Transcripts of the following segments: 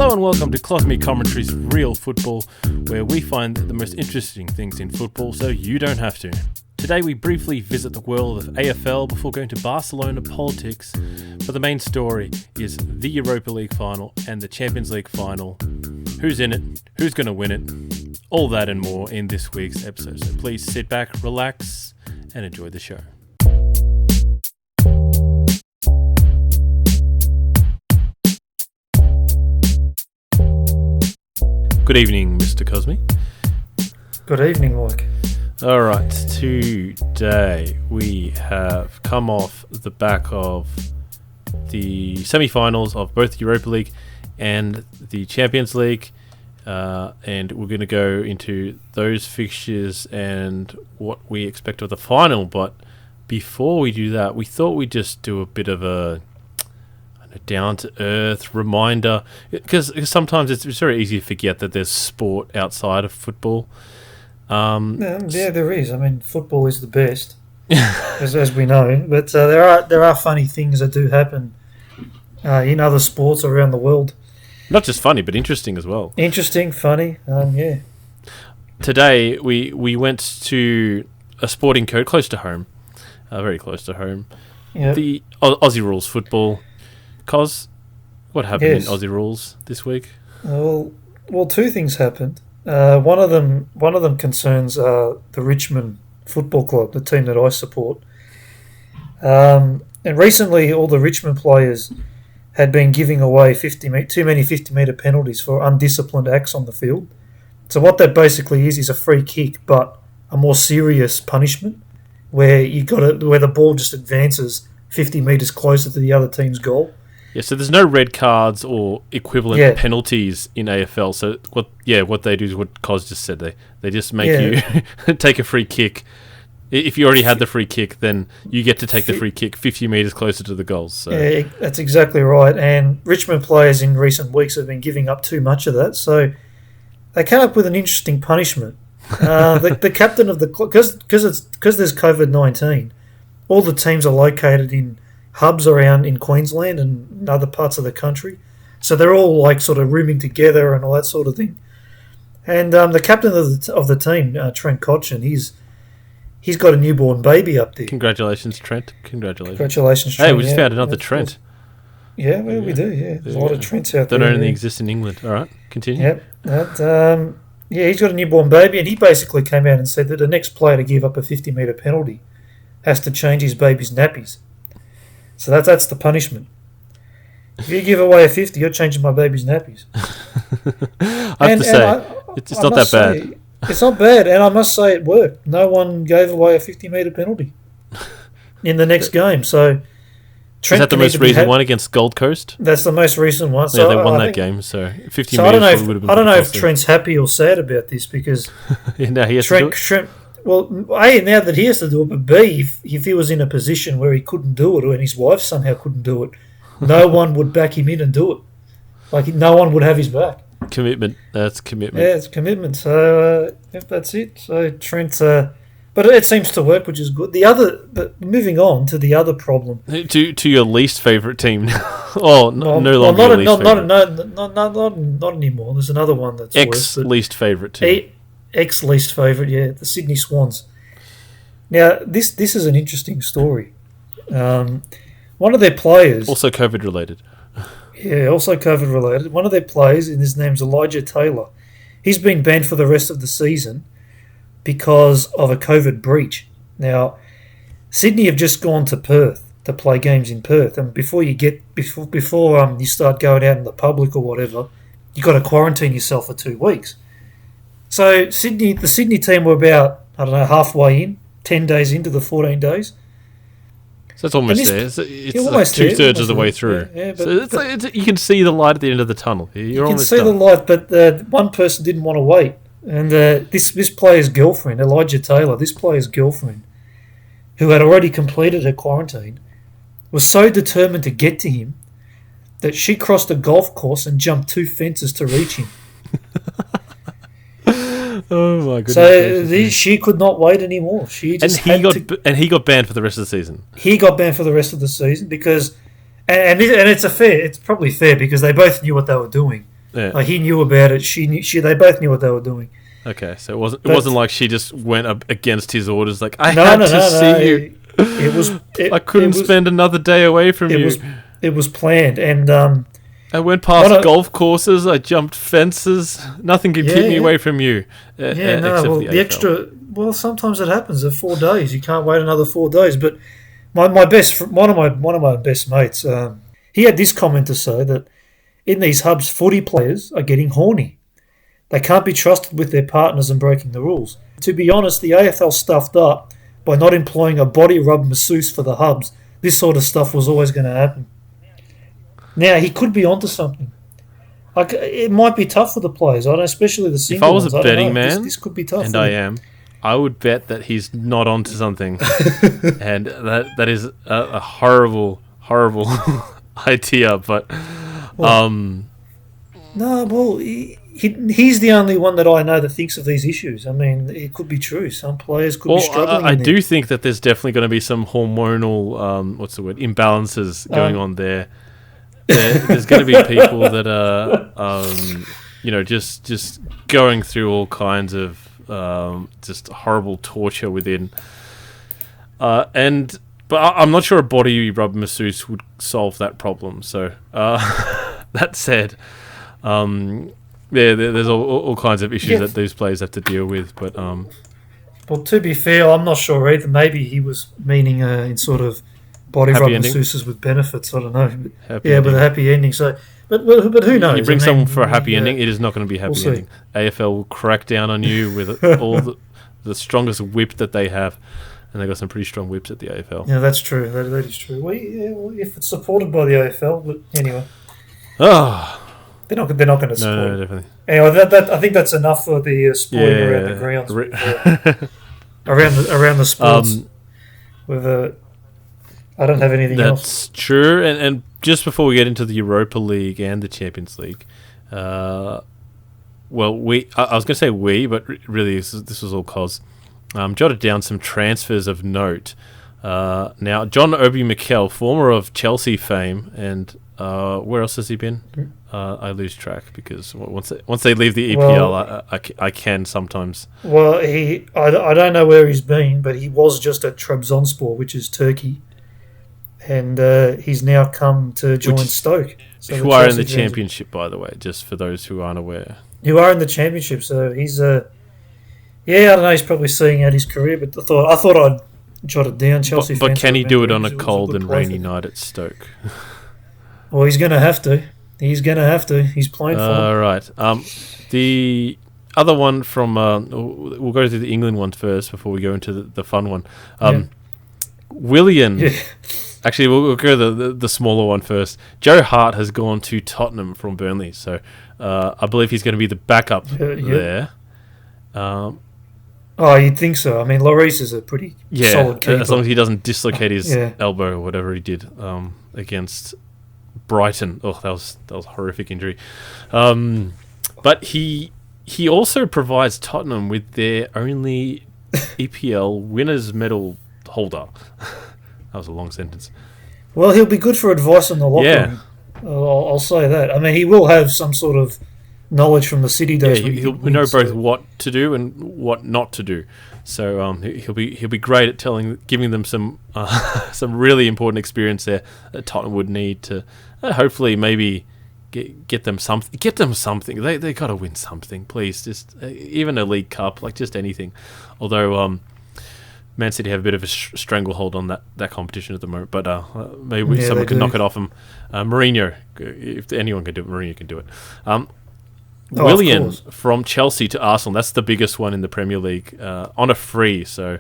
Hello and welcome to Cosmic Commentary's Real Football, where we find the most interesting things in football so you don't have to. Today we briefly visit the world of AFL before going to Barcelona politics, but the main story is the Europa League final and the Champions League final. Who's in it? Who's going to win it? All that and more in this week's episode. So please sit back, relax, and enjoy the show. Good evening, Mr. Cosme. Good evening, Mike. Alright, today we have come off the back of the semi-finals of both the Europa League and the Champions League, and we're going to go into those fixtures and what we expect of the final. But before we do that, we thought we'd just do a bit of a down-to-earth reminder, because sometimes it's very easy to forget that there's sport outside of football. Yeah, there is. I mean, football is the best, as we know. But there are funny things that do happen in other sports around the world. Not just funny, but interesting as well. Interesting, funny, yeah. Today we went to a sporting code close to home, very close to home. Yep. The Aussie rules football. Cos, what happened Yes. in Aussie rules this week? Well, two things happened. One of them concerns the Richmond Football Club, the team that I support. And recently, all the Richmond players had been giving away too many 50-metre penalties for undisciplined acts on the field. So what that basically is a free kick, but a more serious punishment, where where the ball just advances 50 metres closer to the other team's goal. Yeah, so there's no red cards or equivalent penalties in AFL. So what they do is what Cos just said. They just make you take a free kick. If you already had the free kick, then you get to take the free kick 50 metres closer to the goals. So. Yeah, that's exactly right. And Richmond players in recent weeks have been giving up too much of that. So they came up with an interesting punishment. The captain of the club, because there's COVID-19, all the teams are located in hubs around in Queensland and other parts of the country. So they're all like sort of rooming together and all that sort of thing. And the captain of the team, Trent Cotchin, he's got a newborn baby up there. Congratulations, Trent. Congratulations, Trent. Hey, we just found another Trent. Yeah, well, we do, yeah. There's a lot of Trents out there. Don't only exist in England. All right, continue. Yep. He's got a newborn baby, and he basically came out and said that the next player to give up a 50-metre penalty has to change his baby's nappies. So that's the punishment. If you give away a 50, you're changing my baby's nappies. I have to say, it's not that bad. It's not bad, and I must say it worked. No one gave away a 50-metre penalty in the next game. So Trent, is that the most recent one against Gold Coast? That's the most recent one. So they won that game, so 50 so metres I would have been. I don't know if Trent's happy or sad about this, because no, he has to do it. Well, A, now that he has to do it, but B, if he was in a position where he couldn't do it, or and his wife somehow couldn't do it, no one would back him in and do it. Like, no one would have his back. Commitment. That's commitment. Yeah, it's commitment. So, that's it. So, Trent... but it seems to work, which is good. But moving on to the other problem. To your least favourite team. No longer your least favourite. Not anymore. There's another one that's least favourite team. Ex-least favourite, yeah, the Sydney Swans. Now, this is an interesting story. One of their players... Also COVID-related. Yeah, also COVID-related. One of their players, and his name's Elijah Taylor, he's been banned for the rest of the season because of a COVID breach. Now, Sydney have just gone to Perth to play games in Perth, and before you start going out in the public or whatever, you've got to quarantine yourself for 2 weeks. So the Sydney team were about, halfway in, 10 days into the 14 days. So it's almost there. It's like two-thirds of the way through. Yeah, but you can see the light at the end of the tunnel. You can see the light, but one person didn't want to wait. And this player's girlfriend, Elijah Taylor, who had already completed her quarantine, was so determined to get to him that she crossed a golf course and jumped 2 fences to reach him. Oh my goodness! So she could not wait anymore. He got banned for the rest of the season. He got banned for the rest of the season because, and it's probably fair because they both knew what they were doing. Yeah. Like he knew about it. They both knew what they were doing. Okay, so it wasn't like she just went up against his orders. Like I No, had no, to no, see no. you. It was. I couldn't spend another day away from you. It was planned, and I went past golf courses. I jumped fences. Nothing could keep me away from you. The extra. Well, sometimes it happens. At 4 days, you can't wait another 4 days. But one of my best mates, he had this comment to say that in these hubs, footy players are getting horny. They can't be trusted with their partners and breaking the rules. To be honest, the AFL stuffed up by not employing a body rub masseuse for the hubs. This sort of stuff was always going to happen. Now, he could be onto something. Like, it might be tough for the players, especially the single ones. If I was a betting man, this could be tough. And I am, I would bet that he's not onto something. And that is a horrible, horrible idea. But, he's the only one that I know that thinks of these issues. I mean, it could be true. Some players could be struggling. I do think that there's definitely going to be some hormonal, imbalances going on there. There's going to be people that are, just going through all kinds of just horrible torture within. But I'm not sure a body rub masseuse would solve that problem. So that said, there's all kinds of issues that these players have to deal with. But well, to be fair, I'm not sure either. Maybe he was meaning in sort of body rub masseuses with benefits. I don't know. With a happy ending. So, but who knows? You bring someone for a happy ending, it is not going to be a happy ending. AFL will crack down on you with all the strongest whip that they have, and they got some pretty strong whips at the AFL. Yeah, that's true. That is true. Well, if it's supported by the AFL, but anyway. They're not going to support. No, definitely. Anyway, I think that's enough for the sporting around the grounds. Around the sports. I don't have anything else. That's true. And just before we get into the Europa League and the Champions League, I was going to say but really this was all cause. Jotted down some transfers of note. Now, John Obi Mikel, former of Chelsea fame, and where else has he been? I lose track because once they leave the EPL, I can sometimes. Well, I don't know where he's been, but he was just at Trabzonspor, which is Turkey, and he's now come to join Stoke. So who are in the Championship, by the way, just for those who aren't aware. Who are in the Championship, so he's I don't know, he's probably seeing out his career, but I thought I'd jot it down. Chelsea but can he do it on a cold and rainy night at Stoke? Well, he's going to have to. He's playing for him. Right. The other one from... we'll go through the England one first before we go into the fun one. Willian... Yeah. Actually, we'll go the smaller one first. Joe Hart has gone to Tottenham from Burnley, so I believe he's going to be the backup there. You'd think so. I mean, Lloris is a pretty solid keeper. As long as he doesn't dislocate his elbow or whatever he did against Brighton. Oh, that was a horrific injury. But he also provides Tottenham with their only EPL winners' medal holder. That was a long sentence. Well, he'll be good for advice in the locker room. I'll say that. I mean, he will have some sort of knowledge from the City days. Yeah, he'll know both what to do and what not to do. So he'll be great at giving them some really important experience there that Tottenham would need to hopefully maybe get them something. Get them something. They got to win something, please. Just even a League Cup, like just anything. Although Man City have a bit of a stranglehold on that competition at the moment, but maybe someone can knock it off them. Mourinho, if anyone can do it, Mourinho can do it. Willian from Chelsea to Arsenal. That's the biggest one in the Premier League on a free. So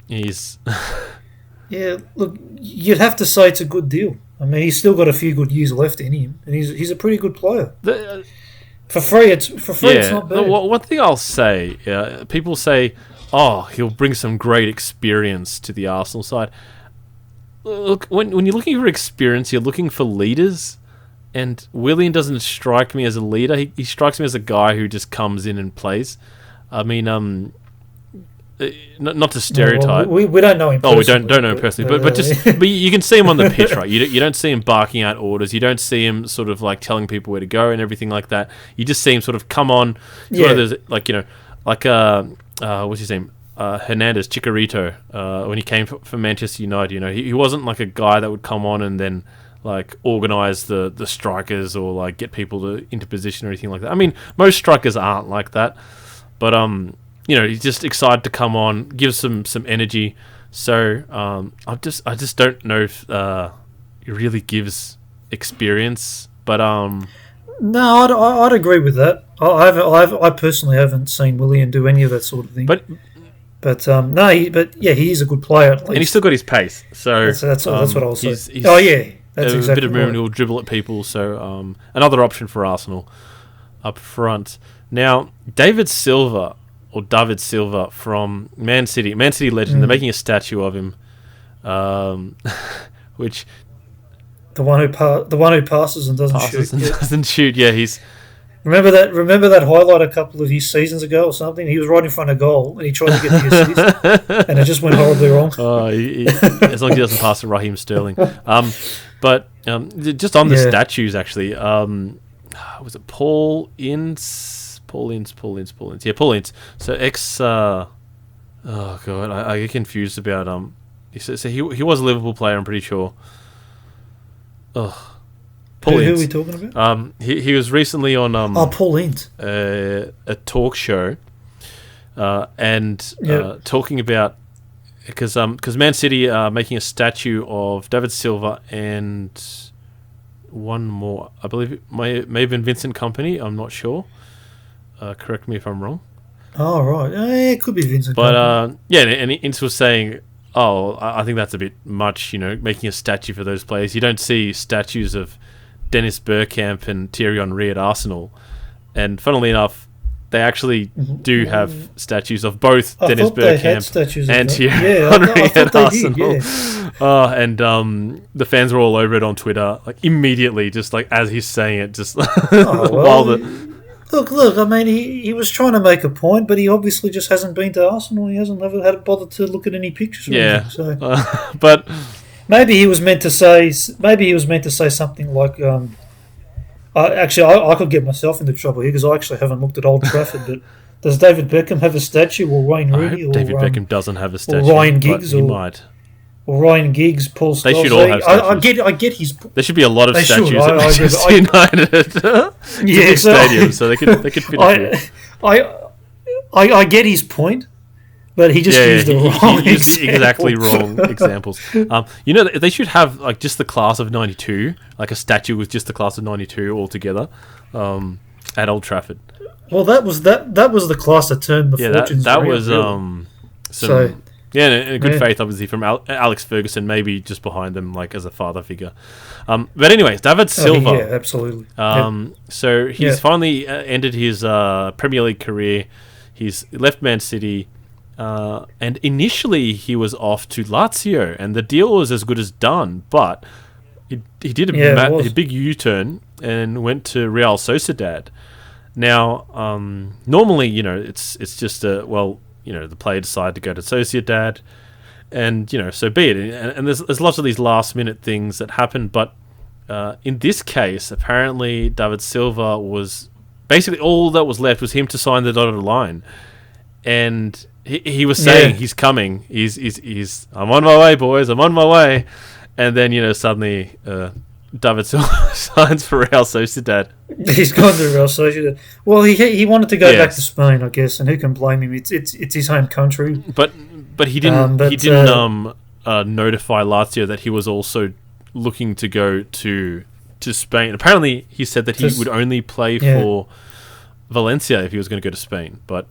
he's. Yeah, look, you'd have to say it's a good deal. I mean, he's still got a few good years left in him, and he's a pretty good player. For free, it's not bad. One thing I'll say, people say, "Oh, he'll bring some great experience to the Arsenal side." Look, when you're looking for experience, you're looking for leaders. And Willian doesn't strike me as a leader. He strikes me as a guy who just comes in and plays. I mean, not to stereotype. We don't know him personally. Oh, we don't know him personally, but you can see him on the pitch, right? You don't see him barking out orders. You don't see him sort of like telling people where to go and everything like that. You just see him sort of come on. It's one of those, what's his name? Hernandez, Chicharito, when he came for Manchester United, he wasn't like a guy that would come on and then like organise the strikers or like get people into position or anything like that. I mean, most strikers aren't like that, but he's just excited to come on, give some energy. So I just don't know if it really gives experience, but no, I'd agree with that. I personally haven't seen Willian do any of that sort of thing. But he is a good player at least, and he's still got his pace. So that's what I'll say. That's a exactly bit of movement. He'll dribble at people. So another option for Arsenal up front. Now, David Silva from Man City legend. They're making a statue of him, which the one who passes and doesn't shoot. Yeah, he's. Remember that highlight a couple of his seasons ago or something? He was right in front of goal and he tried to get the assist and it just went horribly wrong. As long as he doesn't pass to Raheem Sterling. But just on the statues, actually, was it Paul Ince? Yeah, Paul Ince. So oh god, I get confused about So he was a Liverpool player, I'm pretty sure. Paul Who are Ince. we talking about? He was recently on Paul Ince, a talk show, and talking about because Man City are making a statue of David Silva and one more. I believe it may have been Vincent Kompany. I'm not sure. Correct me if I'm wrong. Oh right, it could be Vincent. But and Ince was saying, I think that's a bit much. Making a statue for those players. You don't see statues of Dennis Bergkamp and Thierry Henry at Arsenal, and funnily enough, they actually do have statues of both Dennis Bergkamp and Thierry Henry at Arsenal. The fans were all over it on Twitter, like immediately, just like as he's saying it, just Look. I mean, he was trying to make a point, but he obviously just hasn't been to Arsenal. He hasn't ever had bothered to look at any pictures. But. Maybe he was meant to say something like, I could get myself into trouble here because I actually haven't looked at Old Trafford. But does David Beckham have a statue, or Wayne Rooney, or David Beckham doesn't have a statue, or Ryan Giggs, he might. Or Ryan Giggs, Paul Scholes? They should all have statues. I get his. There should be a lot of statues at Manchester United. It's a big stadium, so they could fit a few. I get his point. But he just used the wrong exactly wrong examples. They should have like just the class of '92, like a statue with just the class of '92 all together at Old Trafford. Well, that was the class that turned the fortunes. That was in good faith, obviously, from Alex Ferguson, maybe just behind them, like as a father figure. But anyways, David Silva. Yeah, absolutely. So he's finally ended his Premier League career. He's left Man City. And initially he was off to Lazio, and the deal was as good as done. But he did a big U-turn and went to Real Sociedad. Now, normally, it's just the player decided to go to Sociedad, and so be it. And there's lots of these last-minute things that happen. But in this case, apparently, David Silva was basically all that was left was him to sign the dotted line, and. He was saying he's coming. He's. I'm on my way, boys. I'm on my way. And then suddenly David Silva signs for Real Sociedad. He's gone to Real Sociedad. Well, he wanted to go back to Spain, I guess, and who can blame him? It's his home country. But he didn't notify Lazio that he was also looking to go to Spain. Apparently, he said that he would only play for Valencia if he was going to go to Spain, but.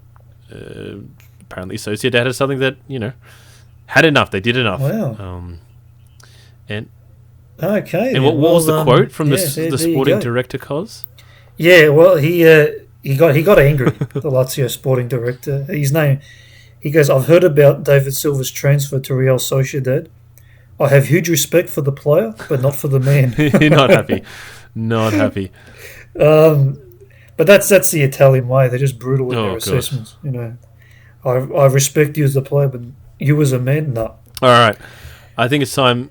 Apparently, Sociedad had something that had enough. They did enough. Wow. And what was the quote from the sporting director, Cos? Yeah, well, he got angry. The Lazio sporting director. He goes, "I've heard about David Silva's transfer to Real Sociedad. I have huge respect for the player, but not for the man." You're not happy. Not happy. But that's the Italian way. They're just brutal in their assessments. I respect you as a player, but you as a man, no. All right. I think it's time.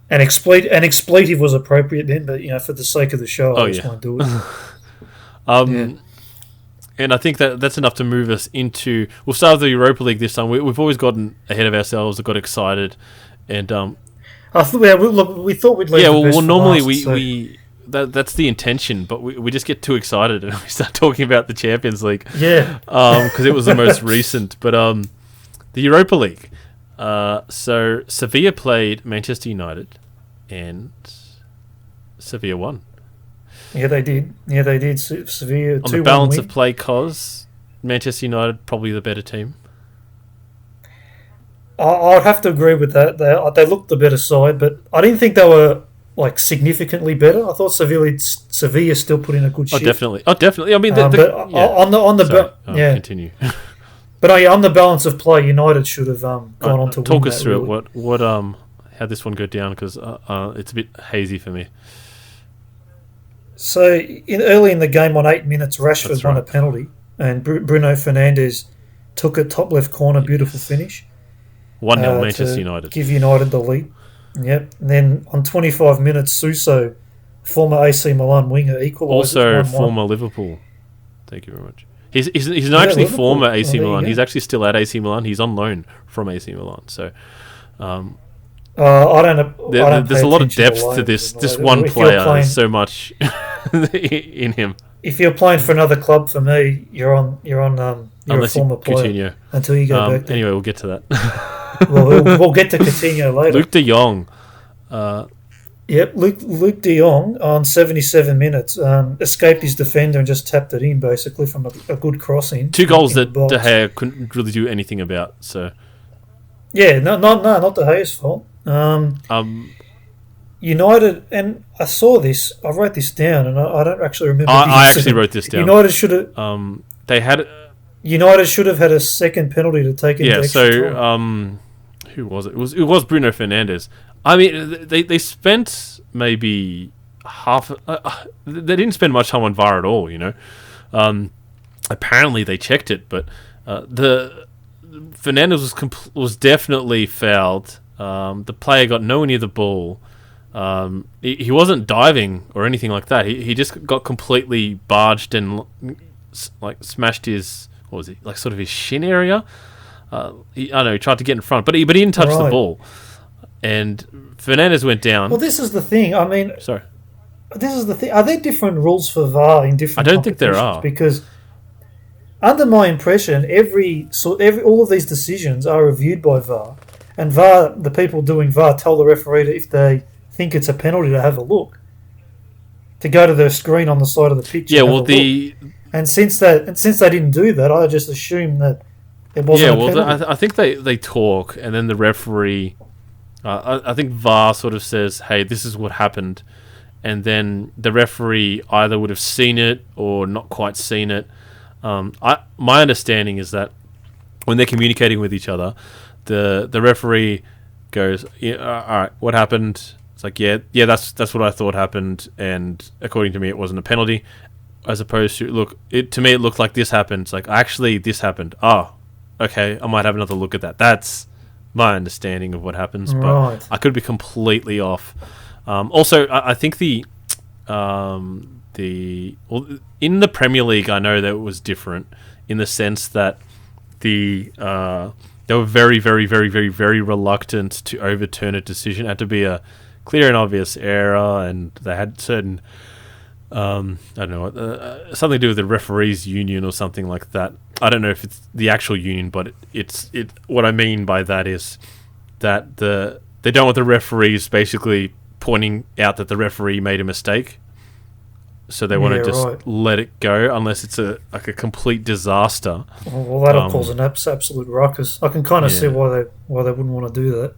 An expletive was appropriate then, but for the sake of the show, I just won't do it. And I think that's enough to move us into. We'll start with the Europa League this time. We've always gotten ahead of ourselves, got excited, and I thought we thought we'd leave. Yeah, the best for normally last, that's the intention, but we just get too excited and we start talking about the Champions League. Yeah, because it was the most recent. But the Europa League. So Sevilla played Manchester United, and Sevilla won. Yeah, they did. Sevilla on the balance of play, Manchester United probably the better team. I'd have to agree with that. They looked the better side, but I didn't think they were significantly better. I thought Sevilla still put in a good shift. Oh, definitely. I mean, continue. But on the balance of play, United should have gone on to talk win us that, through really. it. What how this one go down, because it's a bit hazy for me. So early in the game, on 8 minutes, Rashford won a penalty, and Bruno Fernandes took it top left corner, beautiful finish. 1-0 Manchester United. Give United the lead. Yep. And then on 25 minutes, Suso, former AC Milan winger, equalised. Also 1-1. former Liverpool. Thank you very much. He's not actually Liverpool. former AC Milan. Yeah. He's actually still at AC Milan. He's on loan from AC Milan. So I don't know. there's a lot of depth to this one player. There's so much in him. If you're playing for another club, for me, you're a former player Coutinho. Until you go back there. Anyway, we'll get to that. we'll get to Coutinho later. Luke de Jong. Luke de Jong on 77 minutes escaped his defender and just tapped it in, basically, from a good crossing. 2 goals that De Gea couldn't really do anything about. So yeah, not De Gea's fault. United, and I saw this. I wrote this down, and I don't actually remember. I actually wrote this down. United should have. United should have had a second penalty to take into extra time. Who was it? It was Bruno Fernandes. I mean, they spent maybe half. They didn't spend much time on VAR at all. Apparently they checked it, but the Fernandes was definitely fouled. The player got nowhere near the ball. He wasn't diving or anything like that. He just got completely barged and smashed his, what was it, sort of his shin area. He tried to get in front, but he didn't touch the ball. And Fernandes went down. Well, this is the thing. I mean, sorry. This is the thing. Are there different rules for VAR in different? I don't think there are, because under my impression, all of these decisions are reviewed by VAR, and VAR, the people doing VAR, tell the referee if they think it's a penalty to have a look, to go to the screen on the side of the pitch. Yeah, and since they didn't do that, I just assumed that it wasn't. Yeah, well, I think they talk, and then the referee. I think VAR sort of says, "Hey, this is what happened," and then the referee either would have seen it or not quite seen it. My understanding is that when they're communicating with each other, the referee goes, "Yeah, all right, what happened?" It's like, yeah, that's what I thought happened, and according to me, it wasn't a penalty. As opposed to, to me, it looked like this happened. It's like, actually, this happened. Oh, okay, I might have another look at that. That's my understanding of what happens, but I could be completely off. Also, I think in the Premier League, I know that it was different in the sense that they were very, very, very, very, very reluctant to overturn a decision. It had to be a clear and obvious error, and they had certain I don't know, something to do with the referees union or something like that. I don't know if it's the actual union, but it's what I mean by that is that they don't want the referees basically pointing out that the referee made a mistake. So they want to just let it go unless it's a complete disaster. Well, that'll cause an absolute ruckus. I can kind of see why they wouldn't want to do that.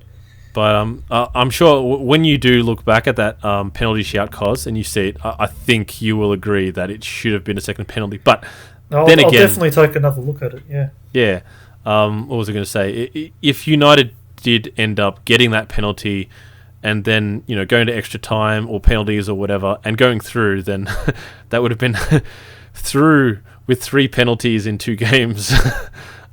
But I'm sure when you do look back at that penalty shout, Cos, and you see it, I think you will agree that it should have been a second penalty. But I'll definitely take another look at it, yeah. Yeah. What was I going to say? If United did end up getting that penalty and then, going to extra time or penalties or whatever and going through, then that would have been through with 3 penalties in 2 games.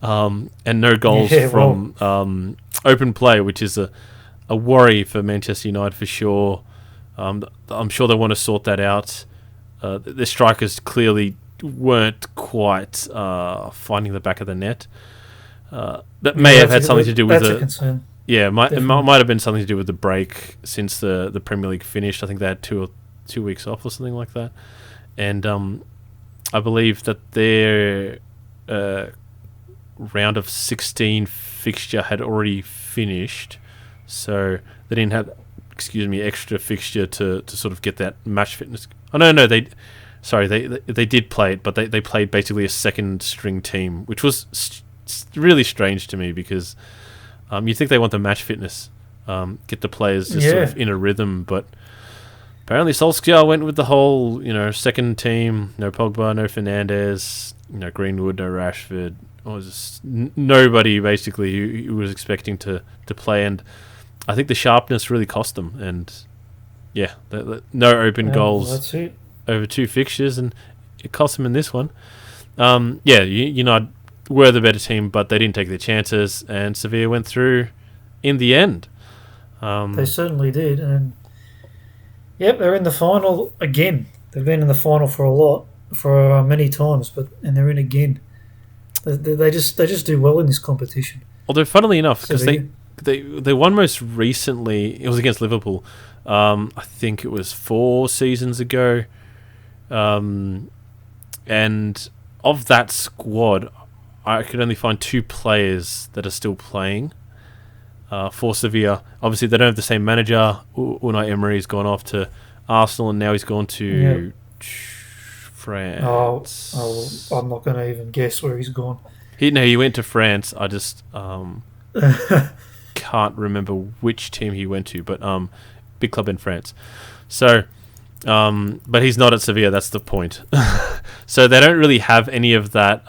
and no goals from open play, which is a worry for Manchester United for sure. I'm sure they want to sort that out. The strikers clearly weren't quite finding the back of the net. That may have had something to do with that's a concern. Yeah, it might have been something to do with the break since the Premier League finished. I think they had 2 weeks off or something like that. And I believe that their round of 16 fixture had already finished, so they didn't have, extra fixture to sort of get that match fitness. Oh no, they did play it, but they played basically a second string team, which was really strange to me because you think they want the match fitness, get the players just sort of in a rhythm, but apparently Solskjaer went with the whole, second team, no Pogba, no Fernandes, Greenwood, no Rashford, or just nobody basically who was expecting to play, and I think the sharpness really cost them, and no open goals that's it. Over 2 fixtures, and it cost them in this one. United were the better team, but they didn't take their chances, and Sevilla went through in the end. They certainly did, and they're in the final again. They've been in the final for many times, and they're in again. They just do well in this competition. Although, funnily enough, because they won most recently, it was against Liverpool. I think it was 4 seasons ago. And of that squad, I could only find 2 players that are still playing for Sevilla. Obviously, they don't have the same manager. Unai Emery's gone off to Arsenal, and now he's gone to France. I'm not going to even guess where he's gone. He went to France. I just can't remember which team he went to, but big club in France. So, but he's not at Sevilla. That's the point. So they don't really have any of that.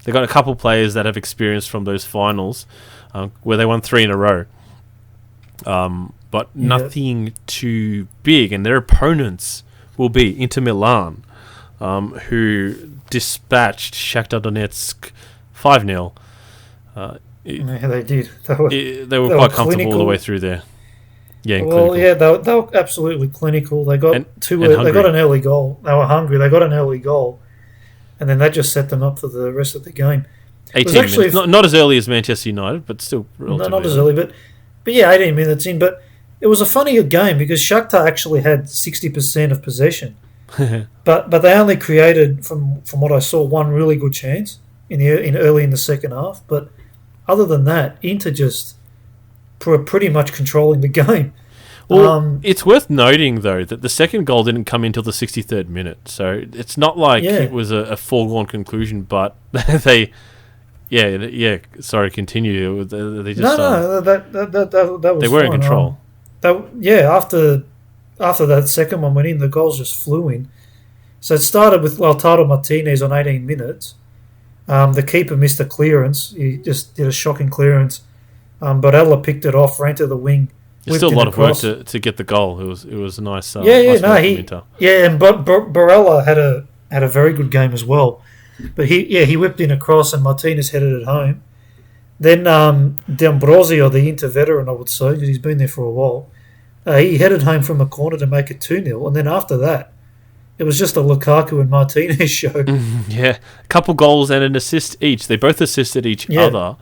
They got a couple players that have experience from those finals, where they won 3 in a row. But nothing too big, and their opponents will be Inter Milan, who dispatched Shakhtar Donetsk 5-0. They did. They were quite comfortable all the way through there. Yeah, well, clinical. They were absolutely clinical. They got they got an early goal. They were hungry. They got an early goal, and then that just set them up for the rest of the game. 18 minutes. Not as early as Manchester United, but still relatively. Not as early, but 18 minutes in. But it was a funny game because Shakhtar actually had 60% of possession, but they only created, from what I saw, one really good chance early in the second half. But other than that, Inter just pretty much controlling the game. Well, it's worth noting, though, that the second goal didn't come until the 63rd minute. So it's not like it was a foregone conclusion, but they... sorry, continue. They just... that was they were fine. In control. After that second one went in, the goals just flew in. So it started with Lautaro Martinez on 18 minutes. The keeper missed a clearance. He just did a shocking clearance. Barella picked it off, ran to the wing. It's still a lot of work to get the goal. It was a nice. And Barella had a very good game as well. But he whipped in a cross and Martinez headed it home. Then D'Ambrosio, the Inter veteran, I would say, because he's been there for a while, he headed home from a corner to make it 2-0. And then after that, it was just a Lukaku and Martinez show. A couple goals and an assist each. They both assisted each other.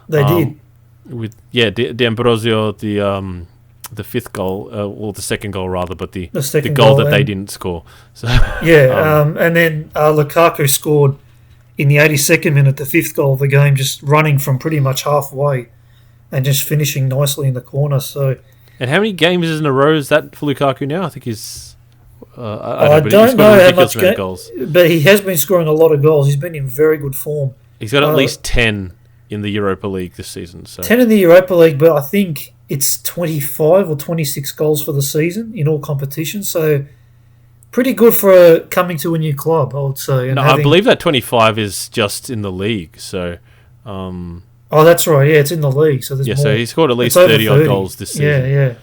They did. With D'Ambrosio, the 5th goal, or the second goal rather, but the goal that they didn't score. So and then Lukaku scored in the 82nd minute, the 5th goal of the game, just running from pretty much halfway and just finishing nicely in the corner. So, and how many games in a row is that for Lukaku now? I think he's. I don't know how much goals, but he has been scoring a lot of goals. He's been in very good form. He's got at least 10 in the Europa League this season. So 10 in the Europa League, but I think it's 25 or 26 goals for the season in all competitions. So pretty good for coming to a new club, I would say. And I believe that 25 is just in the league. So, that's right. Yeah, it's in the league. So there's more. So he scored at least 30 odd goals this season.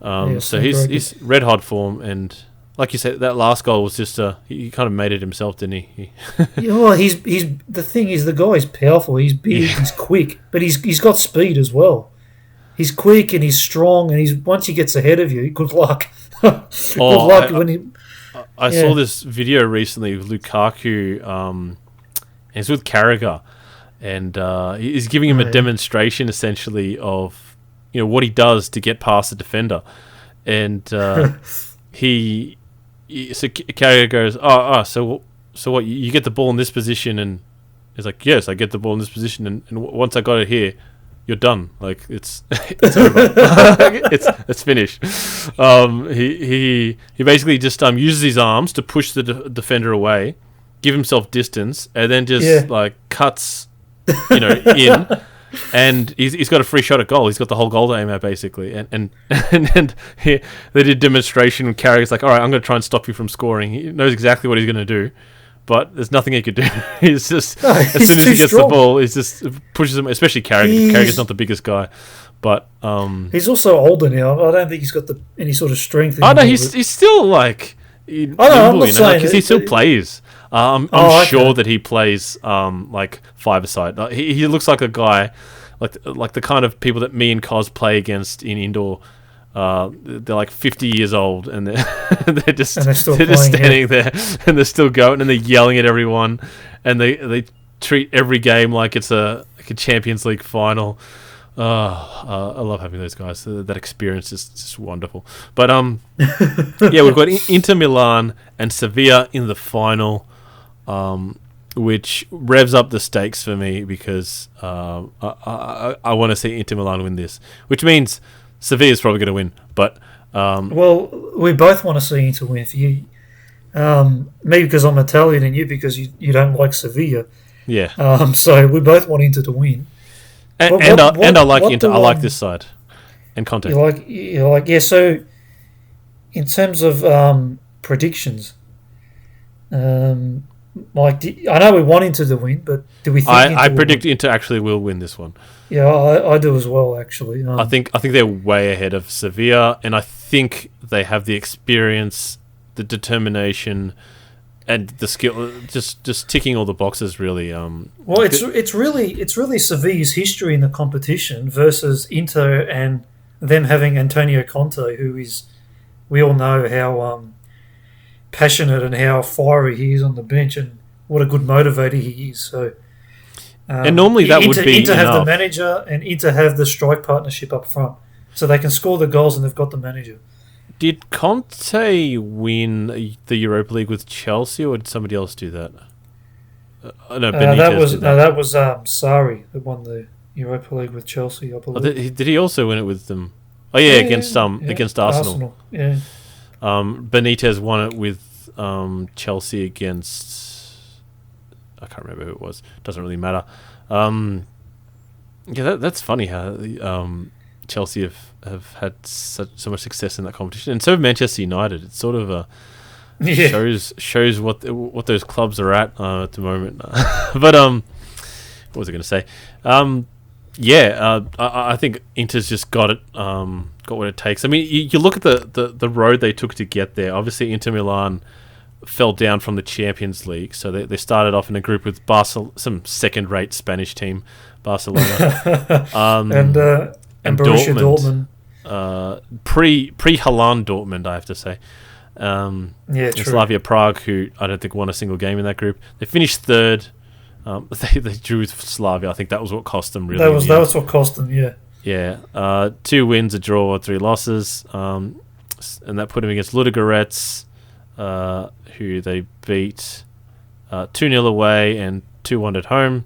Yeah. So he's red hot form, and like you said, that last goal was just he kind of made it himself, didn't he? Yeah, well, he's the thing is the guy is powerful. He's big. He's quick, but he's got speed as well. He's quick and he's strong, and once he gets ahead of you, good luck. Good luck when he. I saw this video recently with Lukaku. He's with Carragher, and he's giving him a demonstration essentially of what he does to get past the defender, and so Carragher goes, so what? You get the ball in this position, and he's like, yes, I get the ball in this position, and once I got it here, you're done. Like it's over. it's finished. He basically just uses his arms to push the defender away, give himself distance, and then just cuts, in, and he's got a free shot at goal. He's got the whole goal to aim at basically, and they did demonstration. And Carragher's like, all right, I'm going to try and stop you from scoring. He knows exactly what he's going to do. But there's nothing he could do. He's just as soon as he gets the ball, he just pushes him. Especially Carragher. Carragher's not the biggest guy, but he's also older now. I don't think he's got any sort of strength. Oh no, he's still like. I'm not saying because he still plays. I'm sure that he plays like five-a-side. He looks like a guy, like the kind of people that me and Cos play against in indoor. They're like 50 years old, and they're just standing there, and they're still going, and they're yelling at everyone, and they treat every game like it's a Champions League final. I love having those guys. That experience is just wonderful. But we've got Inter Milan and Sevilla in the final, which revs up the stakes for me because I want to see Inter Milan win this, which means Sevilla's probably going to win, but well, we both want to see Inter win. For you, me because I'm Italian, and you because you don't like Sevilla. Yeah. So we both want Inter to win. And I like Inter. I like this side and Conte. You like yeah. So in terms of predictions, I know we want Inter to win, but do we think I predict Inter actually will win this one. Yeah, I do as well. Actually, I think they're way ahead of Sevilla, and I think they have the experience, the determination, and the skill. Just ticking all the boxes, really. Well, it's really Sevilla's history in the competition versus Inter and them having Antonio Conte, who is, we all know how passionate and how fiery he is on the bench, and what a good motivator he is. So. And normally that would be Inter have enough. the manager, and Inter have the strike partnership up front, so they can score the goals, and they've got the manager. Did Conte win the Europa League with Chelsea, or did somebody else do that? No, Benitez that was Sarri that won the Europa League with Chelsea, I believe. Did he also win it with them? Oh yeah, against Arsenal. Yeah. Benitez won it with Chelsea against. I can't remember who it was. Doesn't really matter. That's funny how Chelsea have had so much success in that competition, and so have Manchester United. It sort of shows what those clubs are at the moment. But what was I going to say? I think Inter's just got it. Got what it takes. I mean, you look at the road they took to get there. Obviously, Inter Milan fell down from the Champions League, so they started off in a group with some second-rate Spanish team, Barcelona, and Borussia Dortmund. Pre-Haaland Dortmund, I have to say. True. Slavia Prague, who I don't think won a single game in that group. They finished third. They drew with Slavia. I think that was what cost them. Really, that was what cost them. Yeah. Yeah. 2 wins, a draw, 3 losses, and that put them against Ludogorets, who they beat 2-0 away and 2-1 at home.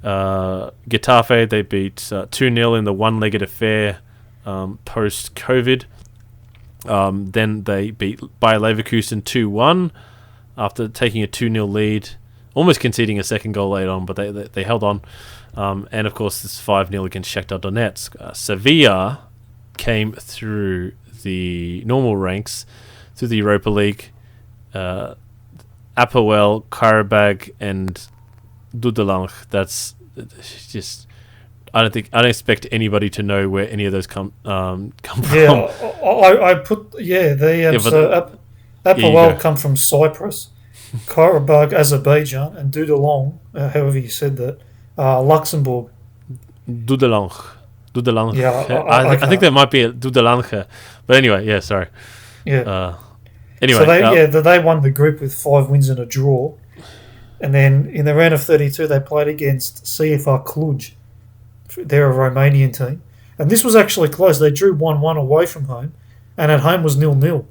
Getafe, they beat 2-0 in the one-legged affair post-COVID. Then they beat Bayer Leverkusen 2-1 after taking a 2-0 lead, almost conceding a second goal late on, but they held on. And of course, this 5-0 against Shakhtar Donetsk. Sevilla came through the normal ranks, through the Europa League. Apoel, Karabag, and Dudelange. That's just I don't expect anybody to know where any of those come from. Yeah, I put Apawal come from Cyprus, Karabakh, Azerbaijan, and Dudelange, however you said that, Luxembourg. Dudelange. Yeah, I think there might be a Dudelange, but anyway, yeah, sorry. Yeah. Anyway, so they won the group with 5 wins and a draw, and then in the round of 32 they played against CFR Cluj. They're a Romanian team, and this was actually close. They drew 1-1 away from home, and at home was 0-0.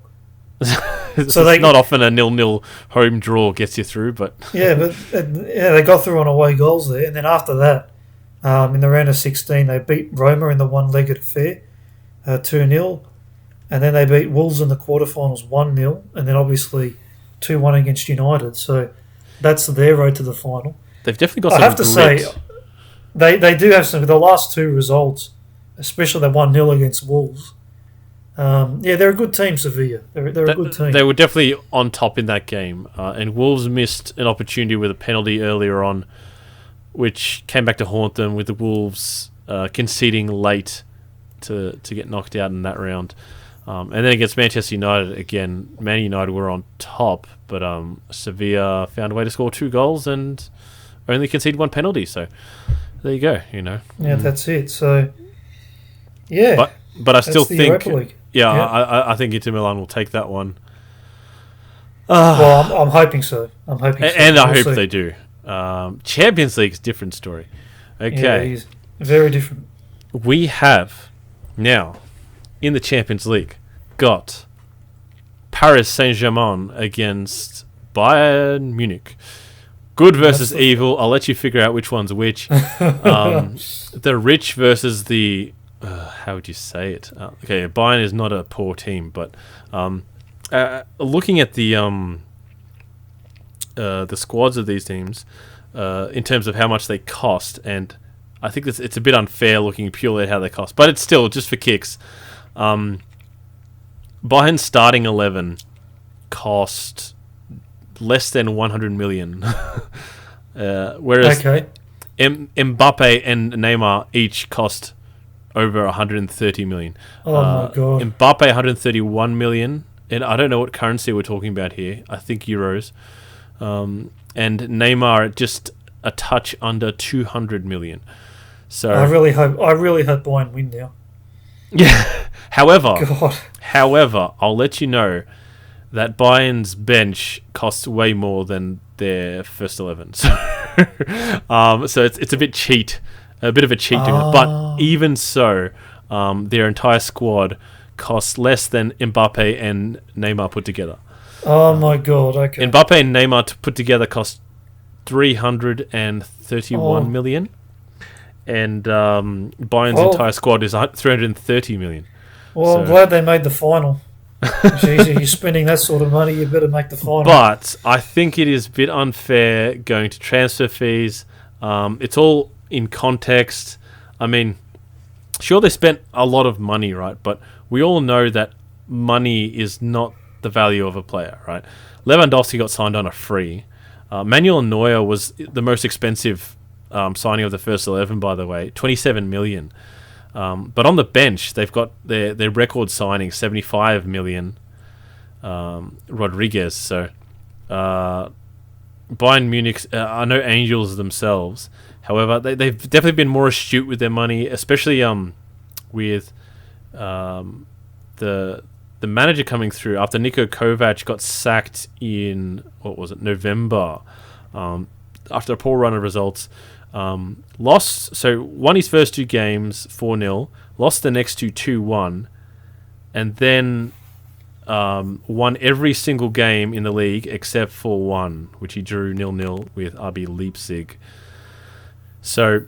So it's not often a 0-0 home draw gets you through, but they got through on away goals there, and then after that, in the round of 16, they beat Roma in the one-legged affair, 2-0, and then they beat Wolves in the quarterfinals 1-0, and then obviously 2-1 against United. So that's their road to the final. They've definitely got some I have to grit. say, they do have some. The last 2 results, especially the 1-0 against Wolves. They're a good team, Sevilla. They're a good team. They were definitely on top in that game, and Wolves missed an opportunity with a penalty earlier on, which came back to haunt them with the Wolves conceding late to get knocked out in that round. And then against Manchester United, again, Man United were on top, but Sevilla found a way to score 2 goals and only conceded 1 penalty. So there you go, Yeah, that's it. So, yeah. But I still think... Europa League. Yeah, I think Inter Milan will take that one. Well, I'm hoping so. And I hope they do. Champions League's a different story. Okay. Yeah, it is. Very different. We have now, in the Champions League, got Paris Saint-Germain against Bayern Munich. Good versus evil. I'll let you figure out which one's which. The rich versus the... how would you say it? Okay, Bayern is not a poor team, but looking at the squads of these teams in terms of how much they cost, and I think it's a bit unfair looking purely at how they cost, but it's still just for kicks. Bayern's starting 11 cost less than 100 million, whereas Mbappe and Neymar each cost over 130 million. Oh my god. Mbappe 131 million, and I don't know what currency we're talking about here. I think euros. And Neymar just a touch under 200 million. So I really hope Bayern win now. Yeah. However, I'll let you know that Bayern's bench costs way more than their first 11. So, so it's a bit cheat. A bit of a cheat, but even so, their entire squad costs less than Mbappe and Neymar put together. Oh my god! Okay. Mbappe and Neymar put together cost 331 million, and Bayern's entire squad is 330 million. Well, I'm glad they made the final. Jeez, you're spending that sort of money, you better make the final. But I think it is a bit unfair going to transfer fees. It's all in context. I mean, sure, they spent a lot of money, right? But we all know that money is not the value of a player, right? Lewandowski got signed on a free. Manuel Neuer was the most expensive signing of the first 11, by the way, 27 million. But on the bench, they've got their record signing, 75 million, Rodriguez. So Bayern Munich are no angels themselves. However, they've definitely been more astute with their money, especially with the manager coming through after Niko Kovac got sacked in November after a poor run of results. Won his first 2 games 4-0, lost the next 2 2-1, and then won every single game in the league except for one, which he drew 0-0 with RB Leipzig. So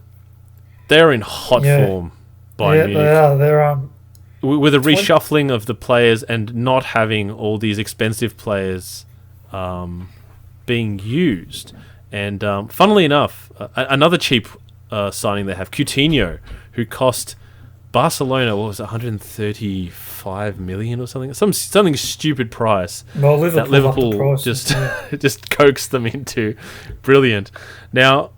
they're in hot form. Bayern Munich. They are. They're with a reshuffling of the players and not having all these expensive players being used. And funnily enough, another cheap signing they have, Coutinho, who cost Barcelona, 135 million or something? Something stupid price. Well, Liverpool just coaxed them into. Brilliant. Now,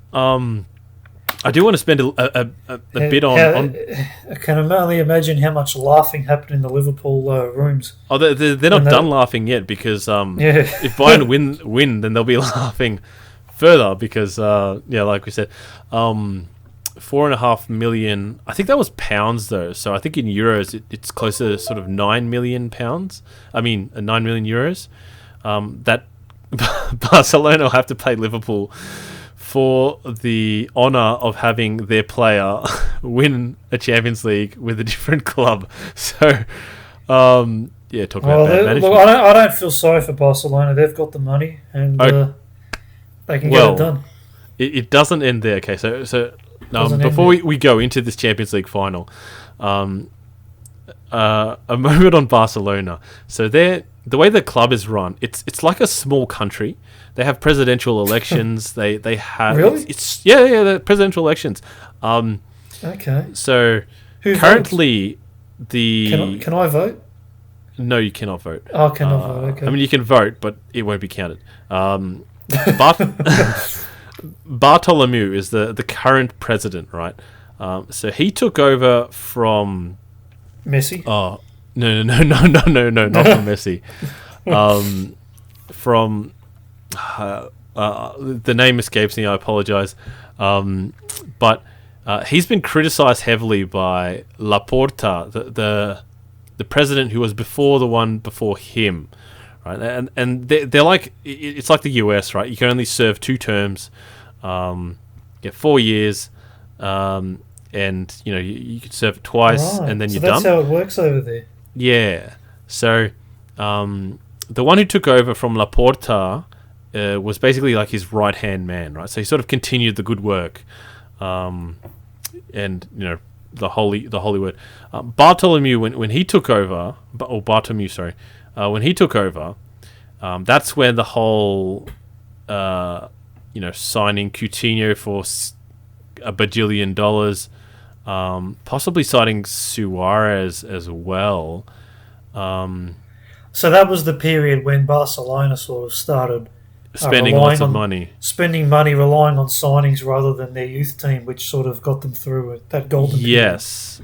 I do want to spend a bit on. I can only imagine how much laughing happened in the Liverpool rooms. Oh, they're not done laughing yet because if Bayern win, then they'll be laughing further because like we said, 4.5 million. I think that was pounds though, so I think in euros it's closer to sort of 9 million pounds. I mean, 9 million euros. That Barcelona will have to pay Liverpool for the honour of having their player win a Champions League with a different club. So, talking about bad management. Look, I don't feel sorry for Barcelona. They've got the money and they can get it done. It doesn't end there. Okay, so before we go into this Champions League final, a moment on Barcelona. So the way the club is run, it's like a small country. They have presidential elections. they have really? It's the presidential elections. Okay. So who currently votes? Can I vote? No, you cannot vote. Oh, cannot vote. Okay. I mean, you can vote, but it won't be counted. Bartomeu is the current president, right? So he took over from Messi. Oh no, not from Messi. From the name escapes me. I apologize. But he's been criticized heavily by Laporta, the president who was before the one before him, right? And they're like, it's like the US, right? You can only serve 2 terms, 4 years, and you could serve it twice, and then you're done. So that's how it works over there. Yeah. So the one who took over from Laporta was basically like his right-hand man, right? So he sort of continued the good work, and the holy word. Bartomeu, when he took over, when he took over, that's when the whole signing Coutinho for $1 bajillion, possibly signing Suarez as well. So that was the period when Barcelona sort of started spending lots of money. Spending money, relying on signings rather than their youth team, which sort of got them through that golden period. Yes.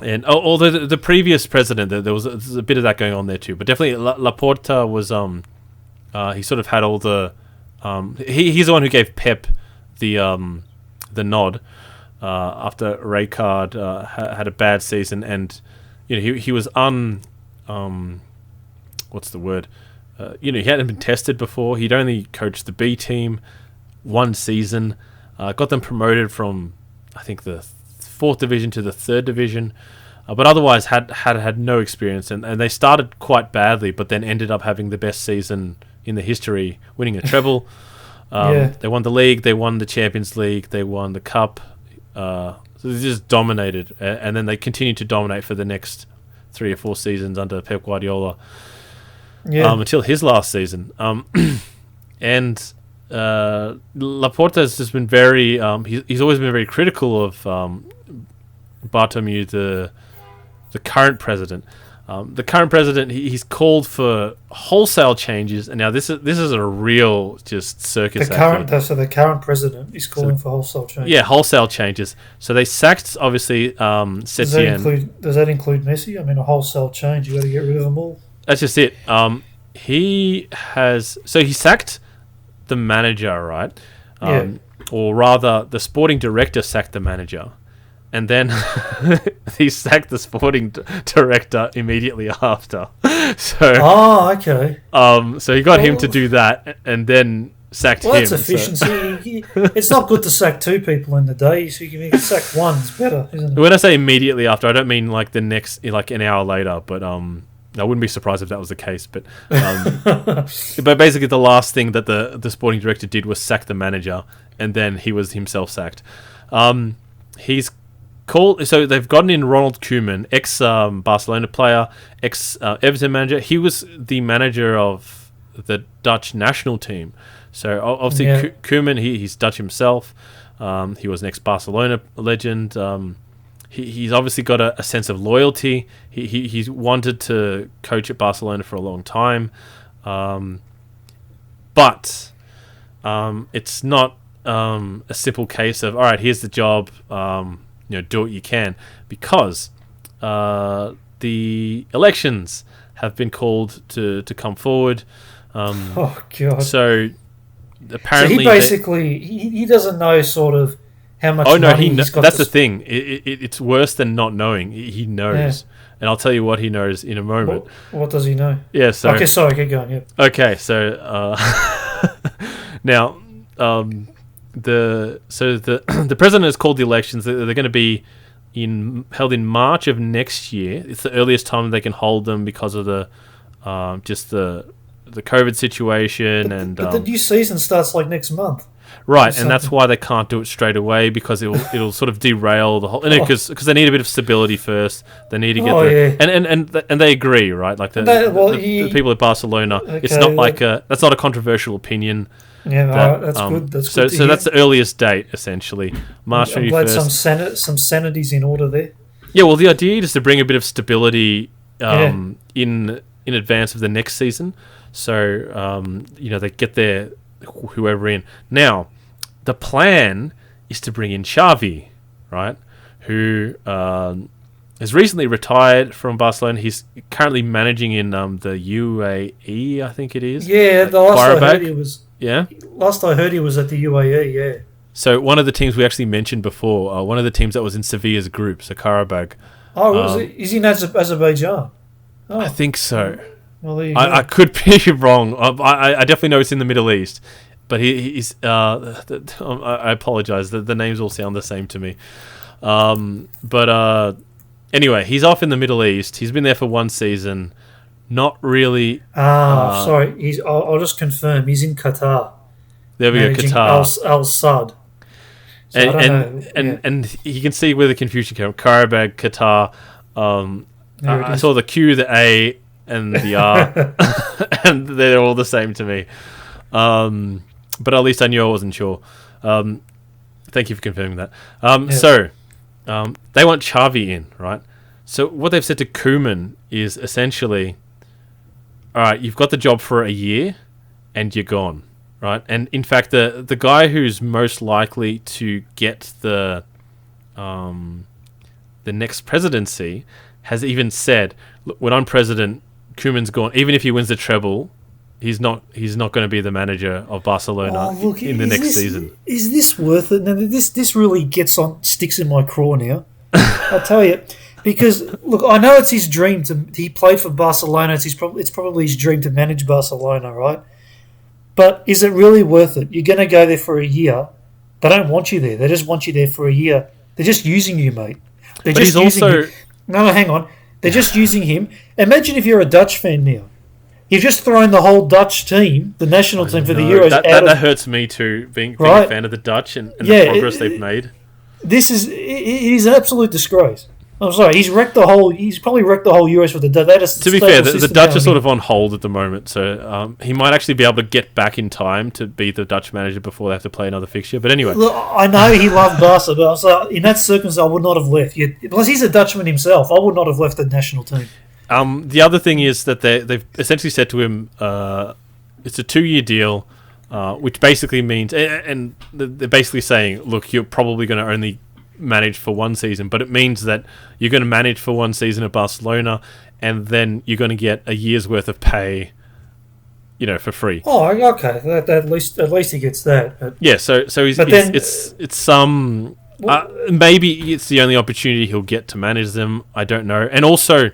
And although the previous president, there was a bit of that going on there too. But definitely Laporta was... he sort of had all the... he's the one who gave Pep the nod after Rijkaard had a bad season, and he was what's the word? He hadn't been tested before. He'd only coached the B team one season, got them promoted from I think the 4th division to the 3rd division, but otherwise had no experience, and they started quite badly, but then ended up having the best season in the history, winning a treble. They won the league, they won the Champions League, they won the cup. So they just dominated, and then they continued to dominate for the next 3 or 4 seasons under Pep Guardiola, until his last season. And Laporta has just been very... he's always been very critical of Bartomeu, the current president. The current president, he's called for wholesale changes, and now this is a real just circus. So the current president is calling for wholesale changes. Yeah, wholesale changes. So they sacked obviously Setien. Does that include Messi? I mean, a wholesale change, you got to get rid of them all. That's just it. He sacked the manager, right? Or rather, the sporting director sacked the manager. And then he sacked the sporting director immediately after. Okay. So he got him to do that, and then sacked him. That's efficiency. It's not good to sack 2 people in the day, so you can sack 1. It's better, isn't it? When I say immediately after, I don't mean like the next, like an hour later. But I wouldn't be surprised if that was the case. But but basically, the last thing that the sporting director did was sack the manager, and then he was himself sacked. He's so they've gotten in Ronald Koeman, ex Barcelona player, ex Everton manager. He was the manager of the Dutch national team. So obviously Koeman, he's Dutch himself. He was an ex Barcelona legend. He's obviously got a sense of loyalty. He's wanted to coach at Barcelona for a long time, but it's not a simple case of, all right, here's the job, do what you can, because the elections have been called to come forward. Oh God! So apparently, he basically he doesn't know sort of how much. Oh no, money he's got. That's the thing. It's worse than not knowing. He knows, and I'll tell you what he knows in a moment. What does he know? Yeah. So okay, sorry, keep going. Yeah. Okay, so now the president has called the elections. They're going to be held in March of next year. It's the earliest time they can hold them because of the the COVID situation. But the new season starts like next month. Right, and that's why they can't do it straight away, because it'll sort of derail the whole. Because they need a bit of stability first. They need to get and they agree, right? Like the people at Barcelona. Okay, it's not like that's not a controversial opinion. Yeah, that's good. That's good. So that's the earliest date, essentially, March 21st. I'm glad some sanity's in order there. Yeah, well, the idea is to bring a bit of stability in advance of the next season. So they get their whoever in. Now, the plan is to bring in Xavi, right? Who has recently retired from Barcelona. He's currently managing in the UAE, I think it is. Yeah, the last I heard he was. Yeah. Last I heard he was at the UAE. Yeah. So one of the teams we actually mentioned before, one of the teams that was in Sevilla's group, so Qarabag. Oh, is he in Azerbaijan? Oh. I think so. Well, there you go. I could be wrong. I definitely know it's in the Middle East, but he's. I apologize. The names all sound the same to me. But anyway, he's off in the Middle East. He's been there for one season. Not really. Sorry. I'll just confirm. He's in Qatar. There we go, Qatar. Al Sadd. So and you can see where the confusion came from. Qarabag, Qatar. I saw the Q, the A, and the R, and they're all the same to me. But at least I knew I wasn't sure. Thank you for confirming that. So they want Xavi in, right? So what they've said to Koeman is essentially, all right, you've got the job for a year, and you're gone, right? And in fact, the guy who's most likely to get the next presidency has even said, look, when I'm president, Koeman's gone. Even if he wins the treble, he's not going to be the manager of Barcelona in the next season. Is this worth it? Now, this really sticks in my craw now. I'll tell you, because look, I know it's his dream he played for Barcelona. It's probably his dream to manage Barcelona, right? But is it really worth it? You're going to go there for a year. They don't want you there. They just want you there for a year. They're just using you, mate. No, hang on. They're just using him. Imagine if you're a Dutch fan now. You've just thrown the whole Dutch team, the national team for the Euros. That hurts me too, being a fan of the Dutch and the progress they've made. It is an absolute disgrace. I'm sorry, he's probably wrecked the whole Euros for the Dutch. To be fair, the Dutch are sort of on hold at the moment, so he might actually be able to get back in time to be the Dutch manager before they have to play another fixture. But anyway, look, I know he loved Barca, but I'm sorry, in that circumstance, I would not have left. Plus, he's a Dutchman himself. I would not have left the national team. The other thing is that they've essentially said to him, it's a 2-year deal, which basically means, and they're basically saying, look, you're probably going to only manage for one season, but it means that you're going to manage for one season at Barcelona, and then you're going to get a year's worth of pay, for free. Oh, okay. At least he gets that. But yeah. So it's some maybe it's the only opportunity he'll get to manage them. I don't know, and also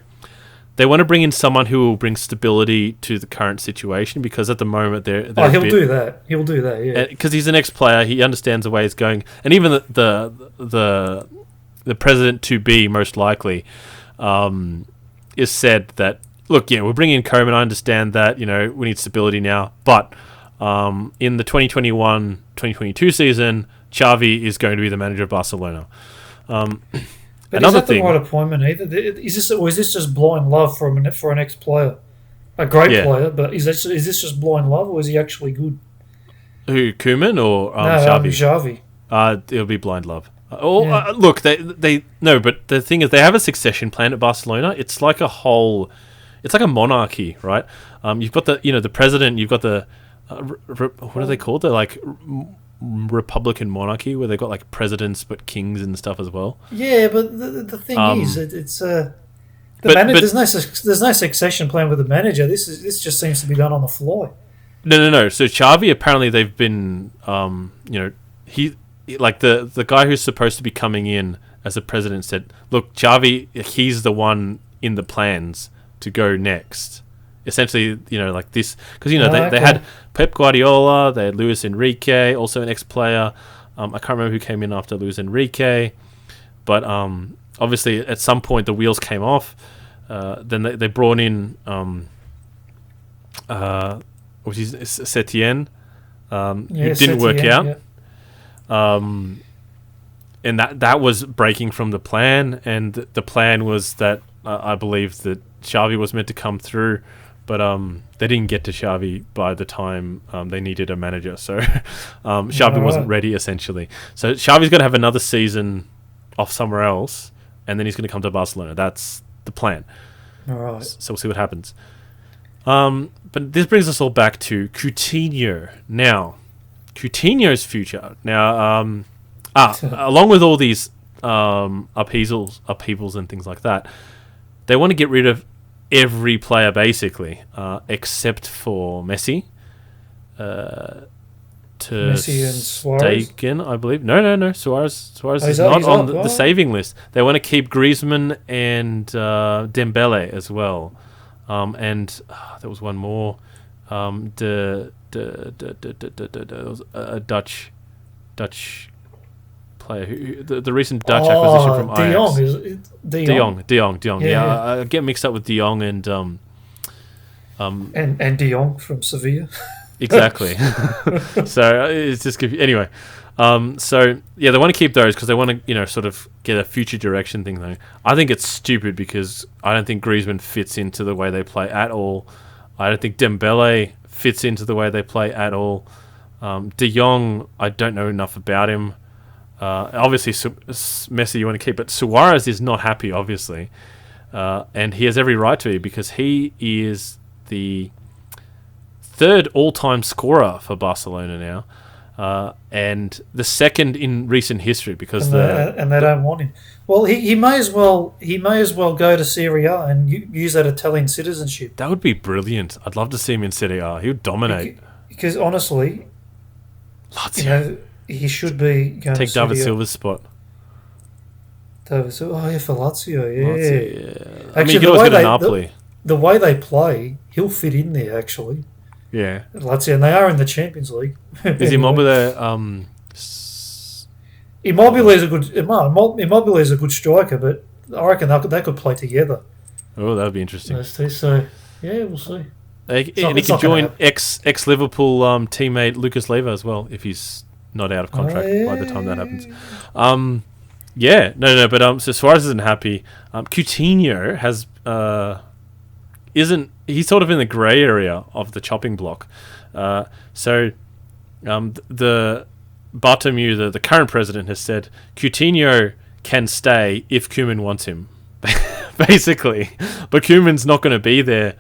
they want to bring in someone who will bring stability to the current situation, because at the moment they're he'll do that. He'll do that, yeah. Because he's an ex-player, he understands the way it's going, and even the president to be most likely is said that, look, we're bringing in Koeman. I understand that we need stability now, but in the 2021-2022 season, Xavi is going to be the manager of Barcelona. But another is that the right appointment either? Is this just blind love for an ex-player? A great player, but is this just blind love, or is he actually good? Who, Koeman or Xavi? Xavi. It'll be blind love. Look, they no, but the thing is, they have a succession plan at Barcelona. It's like it's like a monarchy, right? You've got the president. You've got the what are they called? They're like republican monarchy where they've got like presidents but kings and stuff as well. Yeah, but the thing is, there's no succession plan with the manager. This just seems to be done on the fly. No. So Xavi, apparently they've been, he like the guy who's supposed to be coming in as a president said, look, Xavi, he's the one in the plans to go next. Essentially, like this, because they had Pep Guardiola, they had Luis Enrique, also an ex-player. I can't remember who came in after Luis Enrique, but obviously at some point the wheels came off. Then they brought in which is Setien. It didn't work out. Yeah. And that was breaking from the plan, and the plan was that I believe that Xavi was meant to come through, but they didn't get to Xavi by the time they needed a manager. So Xavi wasn't ready, essentially. So Xavi's going to have another season off somewhere else, and then he's going to come to Barcelona. That's the plan. All right. So we'll see what happens. But this brings us all back to Coutinho. Now, Coutinho's future. Now, along with all these upheavals and things like that, they want to get rid of every player basically, except for Messi. Messi and Suarez? I believe. No. Suarez is not on the saving list. They want to keep Griezmann and Dembele as well. And there was one more. There was a Dutch player, the recent Dutch acquisition from Ajax. De Jong. Yeah, I get mixed up with De Jong and De Jong from Sevilla. Exactly. So it's just anyway. So yeah, they want to keep those because they want to sort of get a future direction thing though. I think it's stupid because I don't think Griezmann fits into the way they play at all. I don't think Dembele fits into the way they play at all. De Jong, I don't know enough about him. Obviously, Messi you want to keep, but Suarez is not happy, obviously. And he has every right to be because he is the third all-time scorer for Barcelona now. And the second in recent history because and they don't want him. Well, he may as well go to Serie A and use that Italian citizenship. That would be brilliant. I'd love to see him in Serie A. He would dominate. Because honestly, Lazio. He should be going take to David Serie A. Silva's spot. David Silva, for Lazio, yeah. Lazio, yeah. Actually, he could always go to Napoli. The way they play, he'll fit in there. Actually. Yeah, Lazio, and they are in the Champions League. Is Immobile? Immobile is a good striker, but I reckon they could play together. Oh, that would be interesting. Those two, so yeah, we'll see. And he can join ex Liverpool teammate Lucas Leiva as well if he's not out of contract by the time that happens. Yeah, no, but so Suarez isn't happy. Coutinho has he's sort of in the grey area of the chopping block. So the Bartomeu, the current president, has said Coutinho can stay if Koeman wants him, basically. But Koeman's not going to be there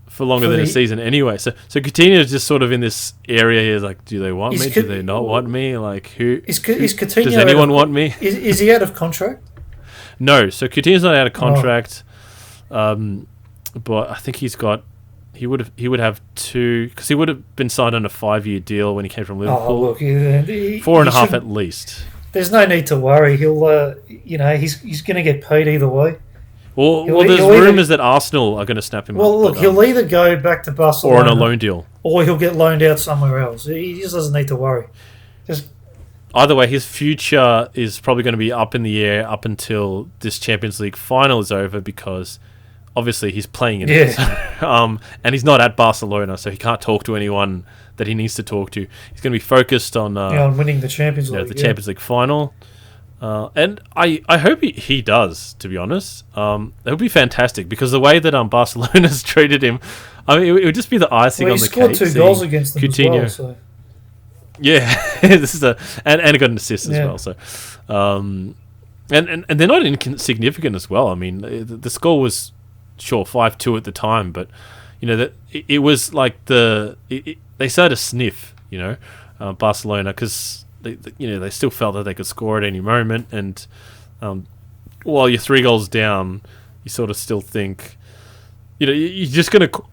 for longer than a season anyway. So Coutinho is just sort of in this area here, like, do they want me? Do they not want me? Like, is Coutinho does anyone want me? Is he out of contract? No, so Coutinho's not out of contract. But I think he would have two, because he would have been signed on a 5-year deal when he came from Liverpool. Oh, look, 4.5 at least. There's no need to worry. He'll, he's going to get paid either way. Well, there's rumours that Arsenal are going to snap him up. Well, look, he'll either go back to Barcelona or on a loan deal, or he'll get loaned out somewhere else. He just doesn't need to worry. Either way, his future is probably going to be up in the air up until this Champions League final is over, because obviously he's playing in it. And he's not at Barcelona, so he can't talk to anyone that he needs to talk to. He's going to be focused on winning the Champions League. Champions League final. And I hope he does, to be honest. That would be fantastic, because the way that Barcelona's treated him, I mean, it would just be the icing on the cake. He scored 2 goals against them Coutinho. as well. So. Yeah, this is and he got an assist as well. So, and they're not insignificant as well. I mean, the score was 5-2 at the time, but that it was like they started to sniff. Barcelona, because they still felt that they could score at any moment, and while you're 3 goals down, you sort of still think, you're just going to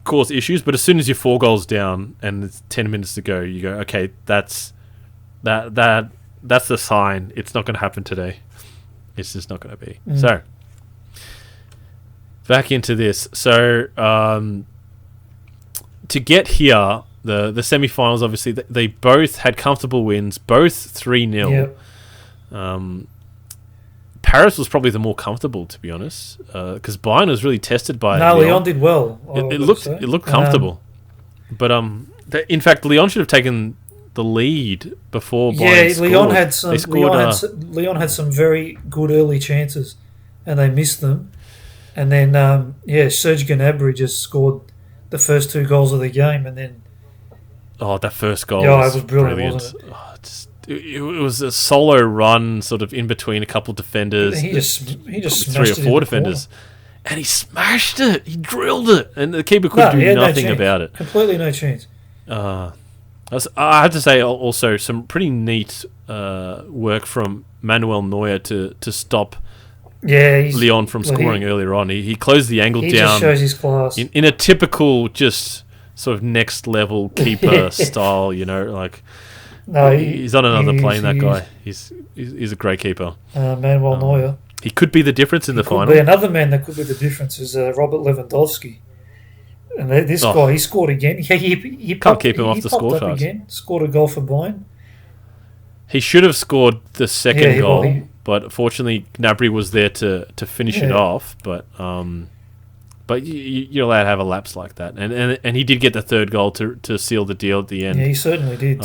cause issues. But as soon as you're 4 goals down and it's 10 minutes to go, you go, okay, that's the sign. It's not going to happen today. It's just not going to be. So back into this. So to get here, the semi-finals, obviously, they both had comfortable wins, both 3-0. Yep. Paris was probably the more comfortable, to be honest, because Bayern was really tested by Lyon. Lyon did well. It looked comfortable, but in fact, Lyon should have taken the lead before Bayern scored. Lyon had some very good early chances, and they missed them. And then Serge Gnabry just scored the first 2 goals of the game, and then that first goal was brilliant. Wasn't it? It was a solo run, sort of in between a couple of defenders. He just 3 or 4 defenders, and he smashed it. He drilled it, and the keeper could do nothing about it. Completely no chance. I have to say also some pretty neat work from Manuel Neuer to stop Lyon from scoring earlier on. He closed the angle down. He just shows his class in a typical just sort of next level keeper style. He's on another plane. That guy. He's a great keeper. Manuel Neuer. He could be the difference in the final. Another man that could be the difference is Robert Lewandowski. And this guy, he scored again. He can't keep him off the scorecard again. Scored a goal for Bayern. He should have scored the second goal, but fortunately Gnabry was there to finish it off. But you're allowed to have a lapse like that, and he did get the third goal to seal the deal at the end. Yeah, he certainly did.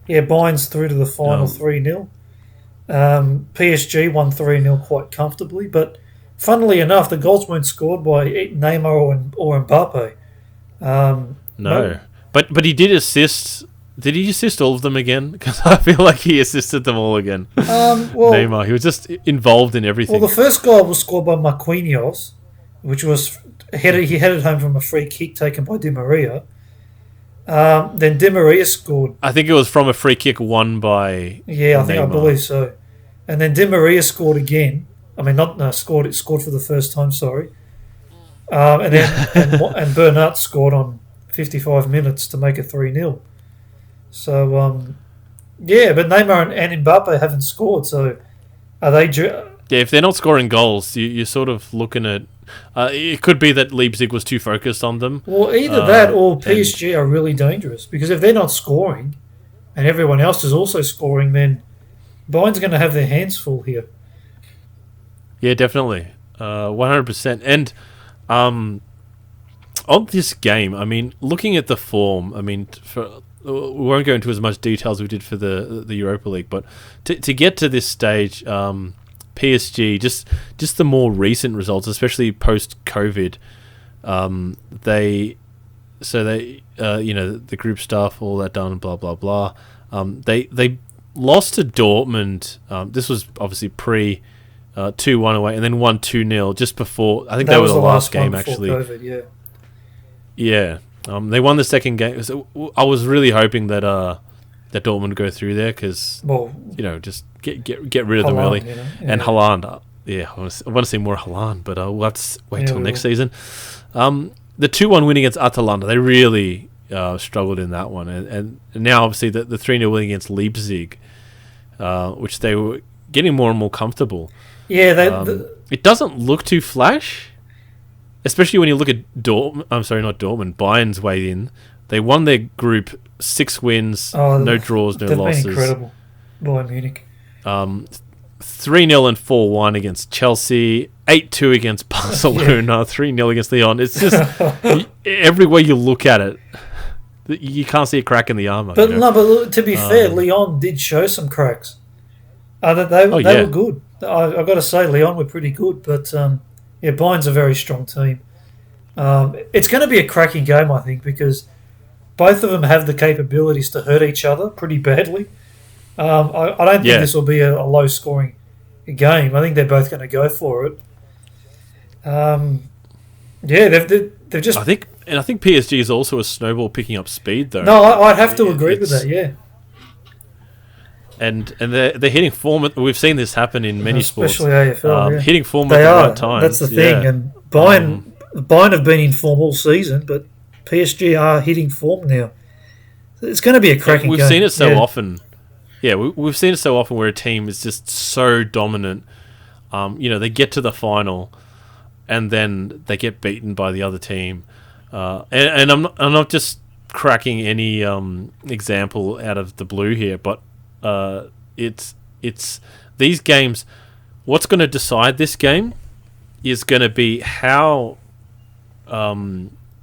Bayern's through to the final 3-0. PSG won 3-0 quite comfortably, but funnily enough, the goals weren't scored by Neymar or Mbappe. No, but he did assist. Did he assist all of them again? Because I feel like he assisted them all again. Neymar, he was just involved in everything. Well, the first goal was scored by Marquinhos, which was he headed home from a free kick taken by Di Maria. Then Di Maria scored. I think it was from a free kick won by I believe so. And then Di Maria scored again. I mean, scored for the first time, sorry. And then Bernat scored on 55 minutes to make it 3-0. So, but Neymar and Mbappe haven't scored, so are they... if they're not scoring goals, you're sort of looking at... it could be that Leipzig was too focused on them. Well, either that or PSG are really dangerous, because if they're not scoring and everyone else is also scoring, then Bayern's going to have their hands full here. Yeah, definitely. 100%. And on this game, I mean, looking at the form, I mean, we won't go into as much detail as we did for the Europa League, but to get to this stage, PSG, just the more recent results, especially post-COVID, the group stuff, all that done, blah blah blah. They lost to Dortmund. This was obviously pre 2-1 away, and then won 2-0 just before. I think that was the last game actually. COVID, they won the second game. So I was really hoping that Dortmund would go through there because just get rid of them early. And Haaland, I want to see more Haaland, but we'll have to wait till next season. The 2-1 win against Atalanta, they really struggled in that one, and now obviously the 3-0 win against Leipzig, which they were getting more and more comfortable. Yeah, it doesn't look too flash, especially when you look at Bayern's way in. They won their group 6 wins, no draws, no losses. Been incredible, Bayern Munich. 3-0 and 4-1 against Chelsea, 8-2 against Barcelona, 3-0 against Lyon. It's just every way you look at it, you can't see a crack in the armour. But but to be fair, Lyon did show some cracks. They were good. I've got to say, Lyon were pretty good, but Bayern's a very strong team. It's going to be a cracking game, I think, because both of them have the capabilities to hurt each other pretty badly. I don't think this will be a low-scoring game. I think they're both going to go for it. they've just. I think PSG is also a snowball picking up speed, though. No, I'd have to agree with that. Yeah. And they're hitting form. We've seen this happen in many sports, especially AFL. Yeah. Hitting form at the right time. That's the thing. And Bayern have been in form all season, but PSG are hitting form now. It's going to be a cracking game. We've seen it so often. Yeah, we've seen it so often where a team is just so dominant. They get to the final, and then they get beaten by the other team. And I'm not just cracking any example out of the blue here, but it's these games. What's going to decide this game is going to be how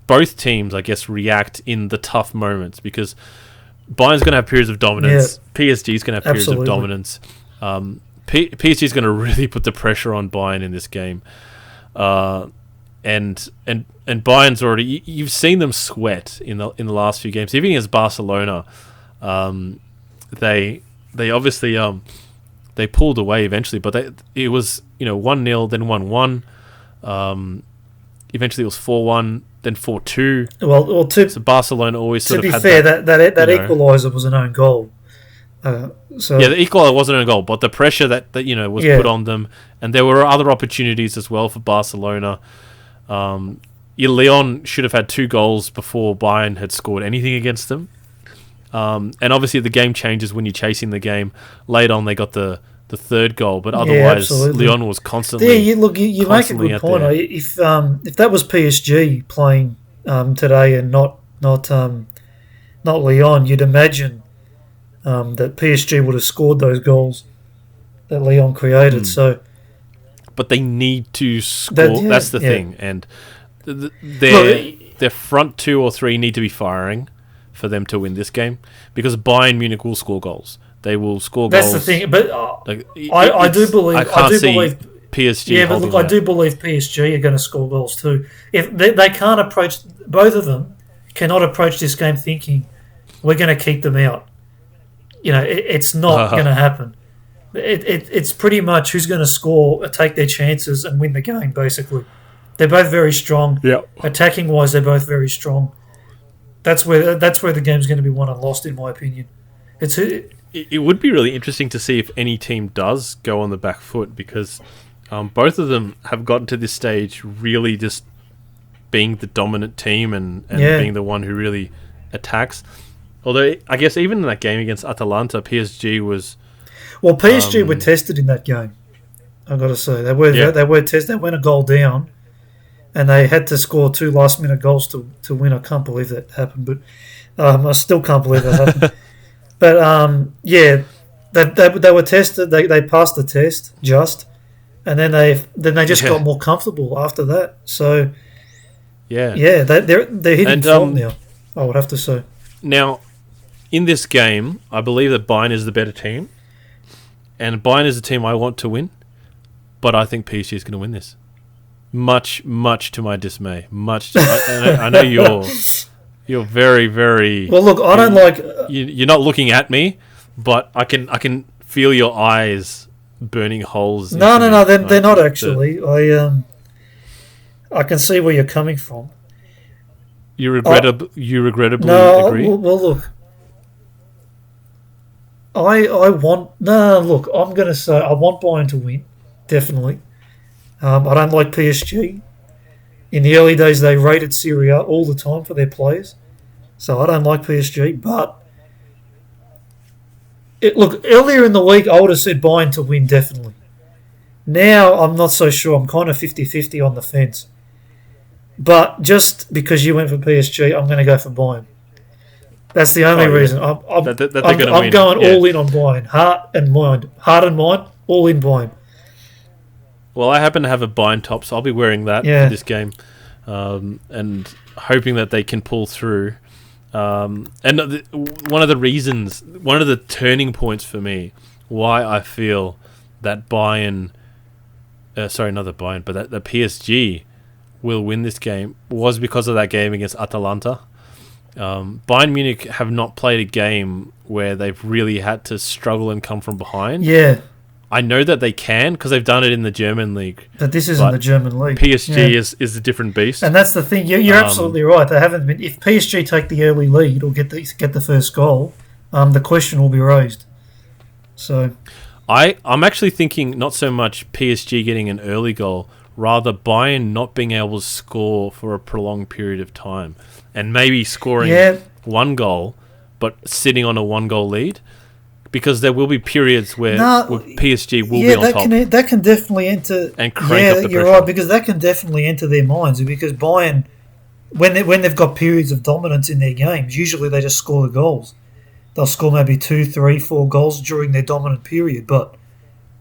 both teams, I guess, react in the tough moments, because Bayern's going to have periods of dominance. Yeah. PSG's going to have periods of dominance. PSG's going to really put the pressure on Bayern in this game. And Bayern's already, you've seen them sweat in the last few games, even against Barcelona. They obviously they pulled away eventually, but it was 1-0, then 1-1. Eventually it was 4-1, then 4-2. Well, so Barcelona always sort of had that. To be fair, that equaliser was an own goal. The equaliser wasn't an own goal, but the pressure that was put on them, and there were other opportunities as well for Barcelona. Leon should have had 2 goals before Bayern had scored anything against them. And obviously the game changes when you're chasing the game. Late on, they got the 3rd goal, but otherwise Leon was constantly. Yeah, you make a good point. If that was PSG playing today and not Leon, you'd imagine that PSG would have scored those goals that Leon created. So, but they need to score. That's the thing, and their front 2 or 3 need to be firing for them to win this game, because Bayern Munich will score goals. They will score goals. That's the thing, but I do believe PSG. Yeah, but look, I do believe PSG are going to score goals too. If they can't approach, both of them cannot approach this game thinking we're going to keep them out. It's not going to happen. It's pretty much who's going to score, take their chances, and win the game. Basically, they're both very strong. Yeah, attacking wise, they're both very strong. That's where the game's going to be won and lost, in my opinion. It would be really interesting to see if any team does go on the back foot, because both of them have gotten to this stage really just being the dominant team and being the one who really attacks. Although I guess even in that game against Atalanta, PSG was. Well, PSG were tested in that game. I've got to say they were tested. They went a goal down, and they had to score 2 last-minute goals to win. I can't believe that happened, but I still can't believe that happened. But they were tested. They passed the test and then they just got more comfortable after that. So they're hitting form now, I would have to say. Now, in this game, I believe that Bayern is the better team, and Bayern is the team I want to win. But I think PSG is going to win this. Much to my dismay. I know you're very, very. Well, look, I don't like. You're not looking at me, but I can feel your eyes burning holes. No, they're not actually. I can see where you're coming from. You regrettably agree. Well, look. I'm going to say I want Bayern to win, definitely. I don't like PSG. In the early days, they rated Syria all the time for their players. So I don't like PSG. But, earlier in the week, I would have said Bayern to win, definitely. Now, I'm not so sure. I'm kind of 50-50 on the fence. But just because you went for PSG, I'm going to go for Bayern. That's the only reason. I'm going all in on Bayern. Heart and mind, all in Bayern. Well, I happen to have a Bayern top, so I'll be wearing that for this game, and hoping that they can pull through. And one of the turning points for me, why I feel that Bayern, not the Bayern, but that the PSG will win this game was because of that game against Atalanta. Bayern Munich have not played a game where they've really had to struggle and come from behind. Yeah. I know that they can because they've done it in the German league. But this isn't the German league. PSG is a different beast. And that's the thing. You're absolutely right. They haven't been. If PSG take the early lead or get the first goal, the question will be raised. So, I'm actually thinking not so much PSG getting an early goal, rather Bayern not being able to score for a prolonged period of time, and maybe scoring one goal, but sitting on a 1-goal lead. Because there will be periods where PSG will be on top. That can definitely enter and crank up the pressure. You're right, because that can definitely enter their minds. Because Bayern, when they've got periods of dominance in their games, usually they just score the goals. They'll score maybe 2, 3, 4 goals during their dominant period. But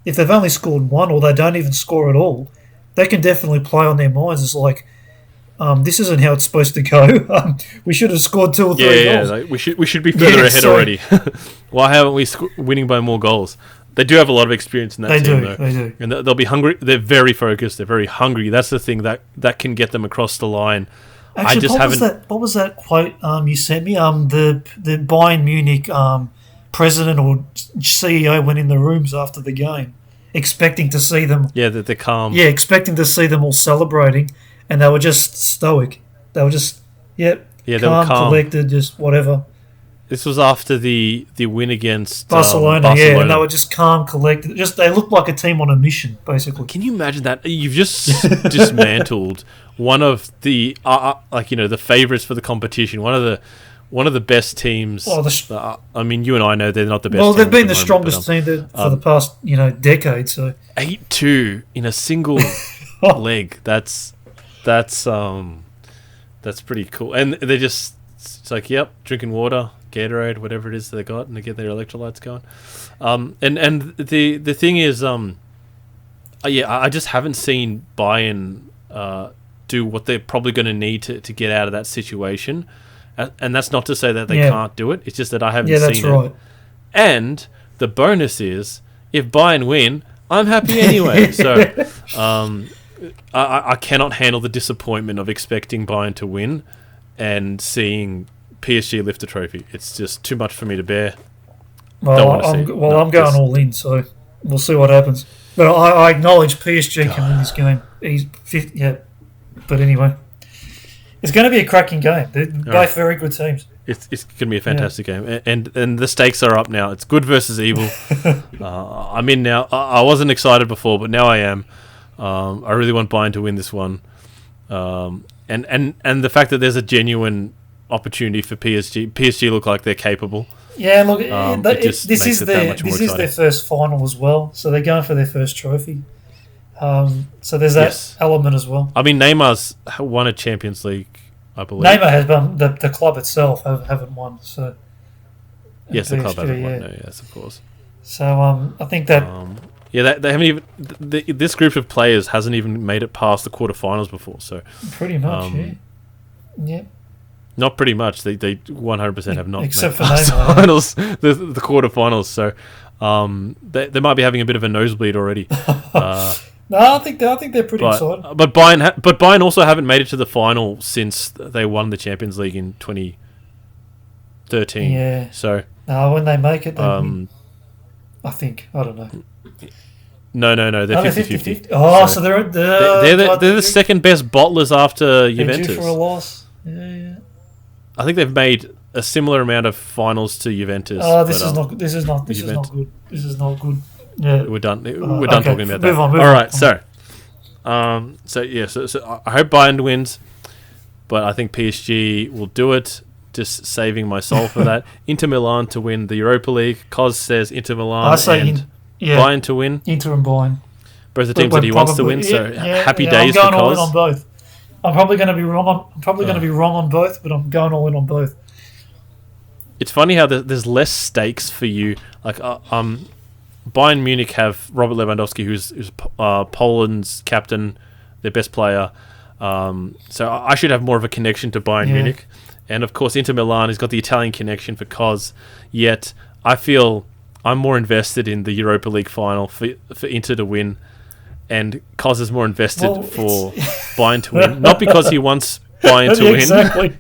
if they've only scored one or they don't even score at all, that can definitely play on their minds. It's like, this isn't how it's supposed to go. We should have scored 2 or 3 goals. Like we should be further ahead already. Why haven't we winning by more goals? They do have a lot of experience in that team, though. They do. And they'll be hungry. They're very focused. They're very hungry. That's the thing that can get them across the line. Actually, what was that quote you sent me? The Bayern Munich president or CEO went in the rooms after the game, expecting to see them. Yeah, that they're calm. Yeah, expecting to see them all celebrating, and they were just stoic. They were just they were calm, collected, just whatever. This was after the win against Barcelona, and they were just calm, collected. Just they looked like a team on a mission, basically. Can you imagine that? You've just dismantled one of the the favourites for the competition. One of the best teams. I mean, you and I know they're not the best. Well, they've been the strongest team for the past decade. So 8-2 in a single leg. That's pretty cool. And they're just it's like drinking water. Gatorade, whatever it is they got, and they get their electrolytes going. And the thing is, I just haven't seen Bayern do what they're probably going to need to get out of that situation. And that's not to say that they can't do it. It's just that I haven't seen it. Right. And the bonus is, if Bayern win, I'm happy anyway. So I cannot handle the disappointment of expecting Bayern to win and seeing PSG lift a trophy. It's just too much for me to bear. Well, I'm going all in, so we'll see what happens. But I acknowledge PSG can win this game. But anyway, it's going to be a cracking game. They're both very good teams. It's going to be a fantastic game, and the stakes are up now. It's good versus evil. I'm in now. I wasn't excited before, but now I am. I really want Bayern to win this one, and the fact that there's a genuine opportunity for PSG. PSG look like they're capable. Yeah, look, this is their first final as well, so they're going for their first trophy. So there's that element as well. I mean, Neymar's won a Champions League, I believe. Neymar has won. The club itself haven't won. So yes, the club hasn't won. No, yes, of course. So I think that. They haven't even. This group of players hasn't even made it past the quarterfinals before. So pretty much, yeah. Not pretty much. They 100% have not except made for the finals, the quarterfinals. So they might be having a bit of a nosebleed already. No, I think they're pretty excited. But Bayern also haven't made it to the final since they won the Champions League in 2013. Yeah. So when they make it, I think I don't know. No, they're 50-50. Oh, so they're the second best bottlers after Juventus. They're due for a loss. Yeah. I think they've made a similar amount of finals to Juventus. This is not good. This is not good. Yeah. We're done talking about that. Move on. All right, so I hope Bayern wins, but I think PSG will do it. Just saving my soul for that. Inter Milan to win the Europa League. Cos says Inter Milan Bayern to win. Inter and Bayern. Both the teams that he wants to win. So happy days for Cos. I'm going all in on both. I'm probably going to be wrong on both, but I'm going all in on both. It's funny how there's less stakes for you. Like Bayern Munich have Robert Lewandowski, who's Poland's captain, their best player. So I should have more of a connection to Bayern Munich. And of course, Inter Milan has got the Italian connection for Cos. Yet I feel I'm more invested in the Europa League final for Inter to win. And Cos is more invested for Bayern to win. Not because he wants Bayern to win,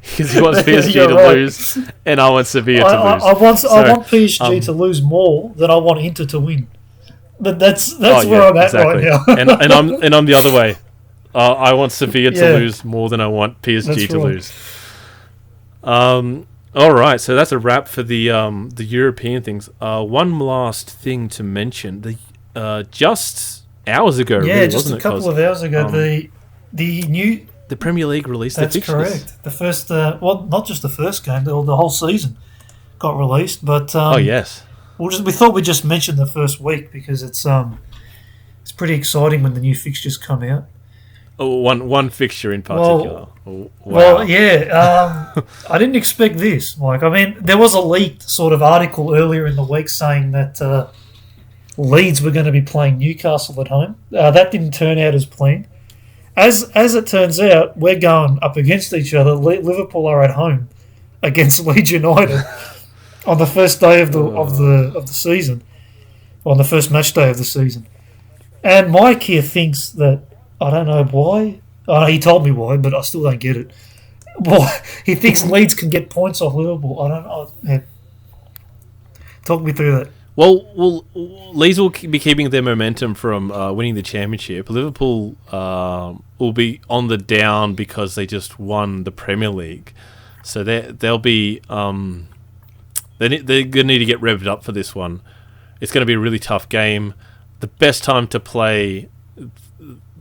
because he wants PSG to lose, and I want Sevilla to lose. I want PSG to lose more than I want Inter to win. But that's where I'm at right now. and I'm the other way. I want Sevilla to lose more than I want PSG to lose. All right, so that's a wrap for the European things. One last thing to mention: just hours ago, just a couple of hours ago, the Premier League released the fixtures. That's correct. The first, not just the first game, the whole season got released. But yes, we thought we'd just mention the first week because it's pretty exciting when the new fixtures come out. Oh, one fixture in particular. Wow. Well, yeah. I didn't expect this. There was a leaked sort of article earlier in the week saying that Leeds were going to be playing Newcastle at home. That didn't turn out as planned. As it turns out, we're going up against each other. Liverpool are at home against Leeds United on the first day of the season, on the first match day of the season. And Mike here thinks that, I don't know why. He told me why, but I still don't get it. Why he thinks Leeds can get points off Liverpool. I don't know. Yeah. Talk me through that. Well, Leeds will be keeping their momentum from winning the championship. Liverpool will be on the down because they just won the Premier League, so they'll be they're going to need to get revved up for this one. It's going to be a really tough game. The best time to play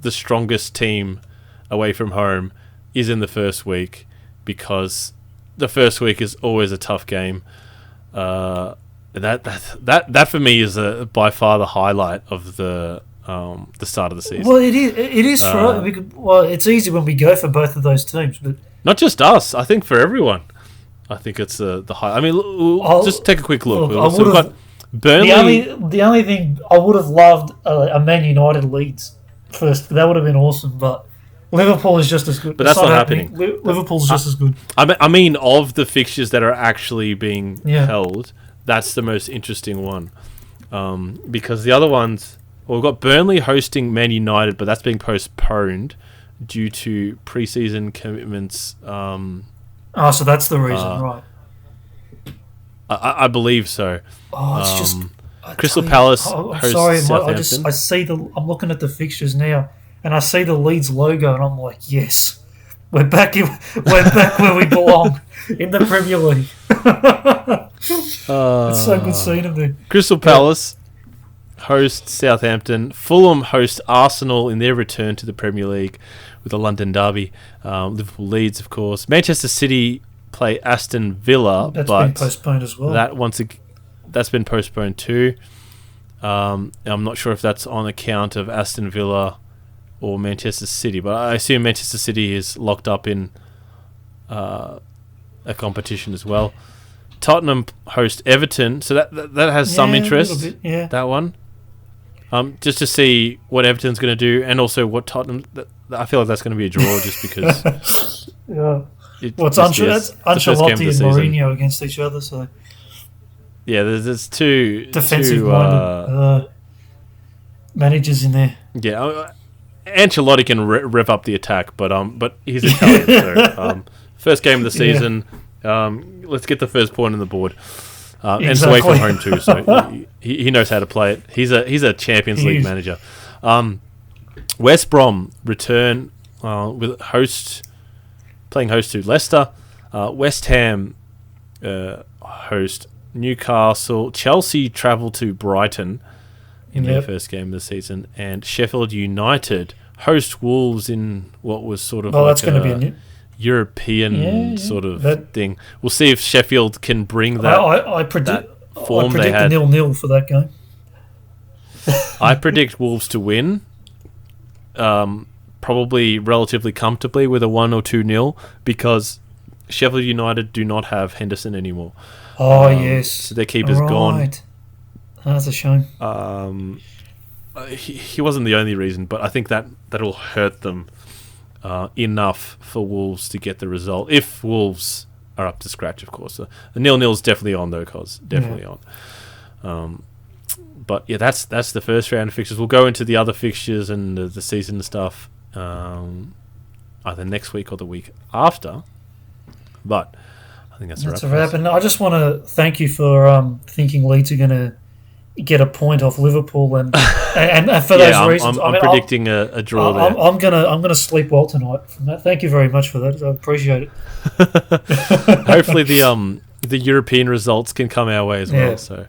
the strongest team away from home is in the first week, because the first week is always a tough game. That for me is by far the highlight of the start of the season. Well, it is for it's easy when we go for both of those teams, but not just us. I think for everyone. I think it's the high. I mean, just take a quick look. We've got Burnley. The only thing I would have loved a Man United Leeds first. That would have been awesome, but Liverpool is just as good. But that's not happening. Liverpool's just as good. I mean, of the fixtures that are actually being held, that's the most interesting one, because the other ones. Well, we've got Burnley hosting Man United, but that's being postponed due to pre-season commitments. So that's the reason, right? I believe so. It's just Crystal Palace hosts Southampton. I'm looking at the fixtures now, and I see the Leeds logo, and I'm like, yes, we're back where we belong in the Premier League. It's so good seeing them there. Crystal Palace host Southampton. Fulham host Arsenal in their return to the Premier League with a London derby. Liverpool Leeds, of course. Manchester City play Aston Villa. That's been postponed as well. That's been postponed too. I'm not sure if that's on account of Aston Villa or Manchester City, but I assume Manchester City is locked up in a competition as well. Tottenham host Everton, so that has some interest. A little bit, that one. Just to see what Everton's going to do, and also what Tottenham. I feel like that's going to be a draw, just because. It's Ancelotti and Mourinho against each other, so. Yeah, there's two defensive-minded managers in there. Yeah, Ancelotti can rev up the attack, but he's Italian, so first game of the season. Let's get the first point on the board. And it's away from home too, so he knows how to play it. He's a Champions League manager. West Brom return with playing host to Leicester. West Ham host Newcastle. Chelsea travel to Brighton in their first game of the season, and Sheffield United host Wolves in what was sort of that's going to be a new European sort of thing. We'll see if Sheffield can bring that. I predict form they had. a 0-0 for that game. I predict Wolves to win, probably relatively comfortably with a 1 or 2-0, because Sheffield United do not have Henderson anymore. Yes, so their keeper's gone. That's a shame. He wasn't the only reason, but I think that'll hurt them enough for Wolves to get the result, if Wolves are up to scratch, of course. The 0-0 is definitely on, though, cause definitely on. But yeah, that's the first round of fixtures. We'll go into the other fixtures and the season stuff either next week or the week after. But I think that's a wrap. And I just want to thank you for thinking Leeds are going to get a point off Liverpool, and for those reasons, I'm predicting a draw there. I'm gonna sleep well tonight from that. Thank you very much for that. I appreciate it. Hopefully the European results can come our way as well. Yeah. So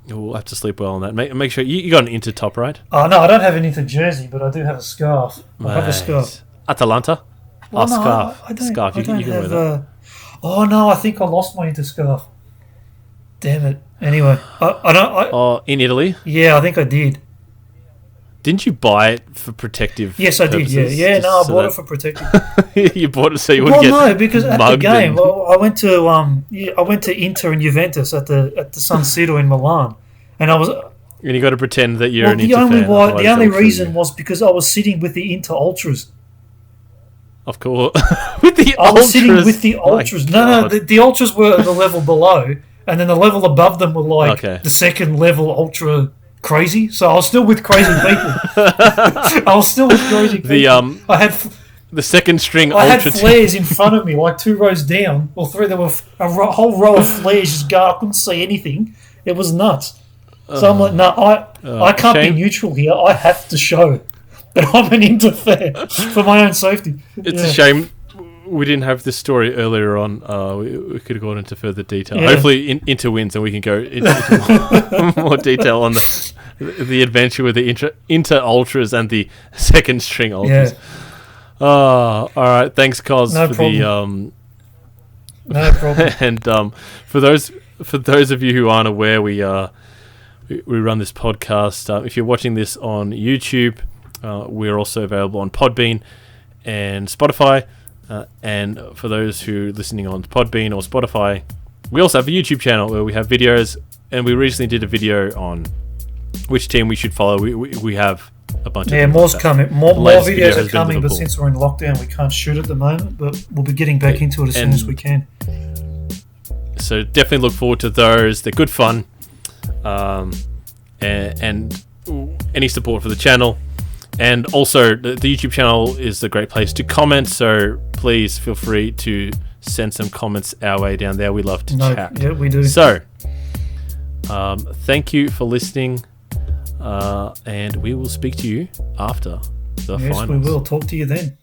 we'll have to sleep well on that. Make sure you got an Inter top, right? Oh no, I don't have an Inter jersey, but I do have a scarf. I have a scarf. Atalanta. Well, no, scarf. I don't, Scarf. I don't you can wear have. that. Oh no, I think I lost my Inter scarf. Damn it. Anyway, I don't. In Italy? Yeah, I think I did. Didn't you buy it for protective? Yes, I did. Yeah. No, I bought it for protective. You bought it so you wouldn't get no, because at the game, and... I went to Inter and Juventus at the San Siro in Milan, and I was. And you got to pretend that you're an Inter fan. The only reason was because I was sitting with the Inter ultras. Of course, I was sitting with the ultras. No, the ultras were the level below, and then the level above them were like the second level ultra crazy. So I was still with crazy people. I had the second string. I had flares in front of me, like 2 rows down or 3. There were whole row of flares just going. I couldn't see anything. It was nuts. So I'm like, no, I can't be neutral here. I have to show that I'm an Inter fan for my own safety. It's a shame we didn't have this story earlier on. We could have gone into further detail. Yeah. Hopefully Inter wins and we can go into more detail on the adventure with the Inter Ultras and the second string Ultras. Yeah. All right. Thanks, Cos, No for problem. No problem. And for those of you who aren't aware, we run this podcast. If you're watching this on YouTube, we're also available on Podbean and Spotify. And for those who are listening on Podbean or Spotify, we also have a YouTube channel where we have videos. And we recently did a video on which team we should follow. We have a bunch of them. More's coming. More videos are coming, but Liverpool. since we're in lockdown, we can't shoot at the moment. But we'll be getting back into it as soon as we can. So definitely look forward to those. They're good fun. And any support for the channel. And also, the YouTube channel is a great place to comment, so please feel free to send some comments our way down there. We love to chat. Yeah, we do. So, thank you for listening, and we will speak to you after the finals. Yes, we will. Talk to you then.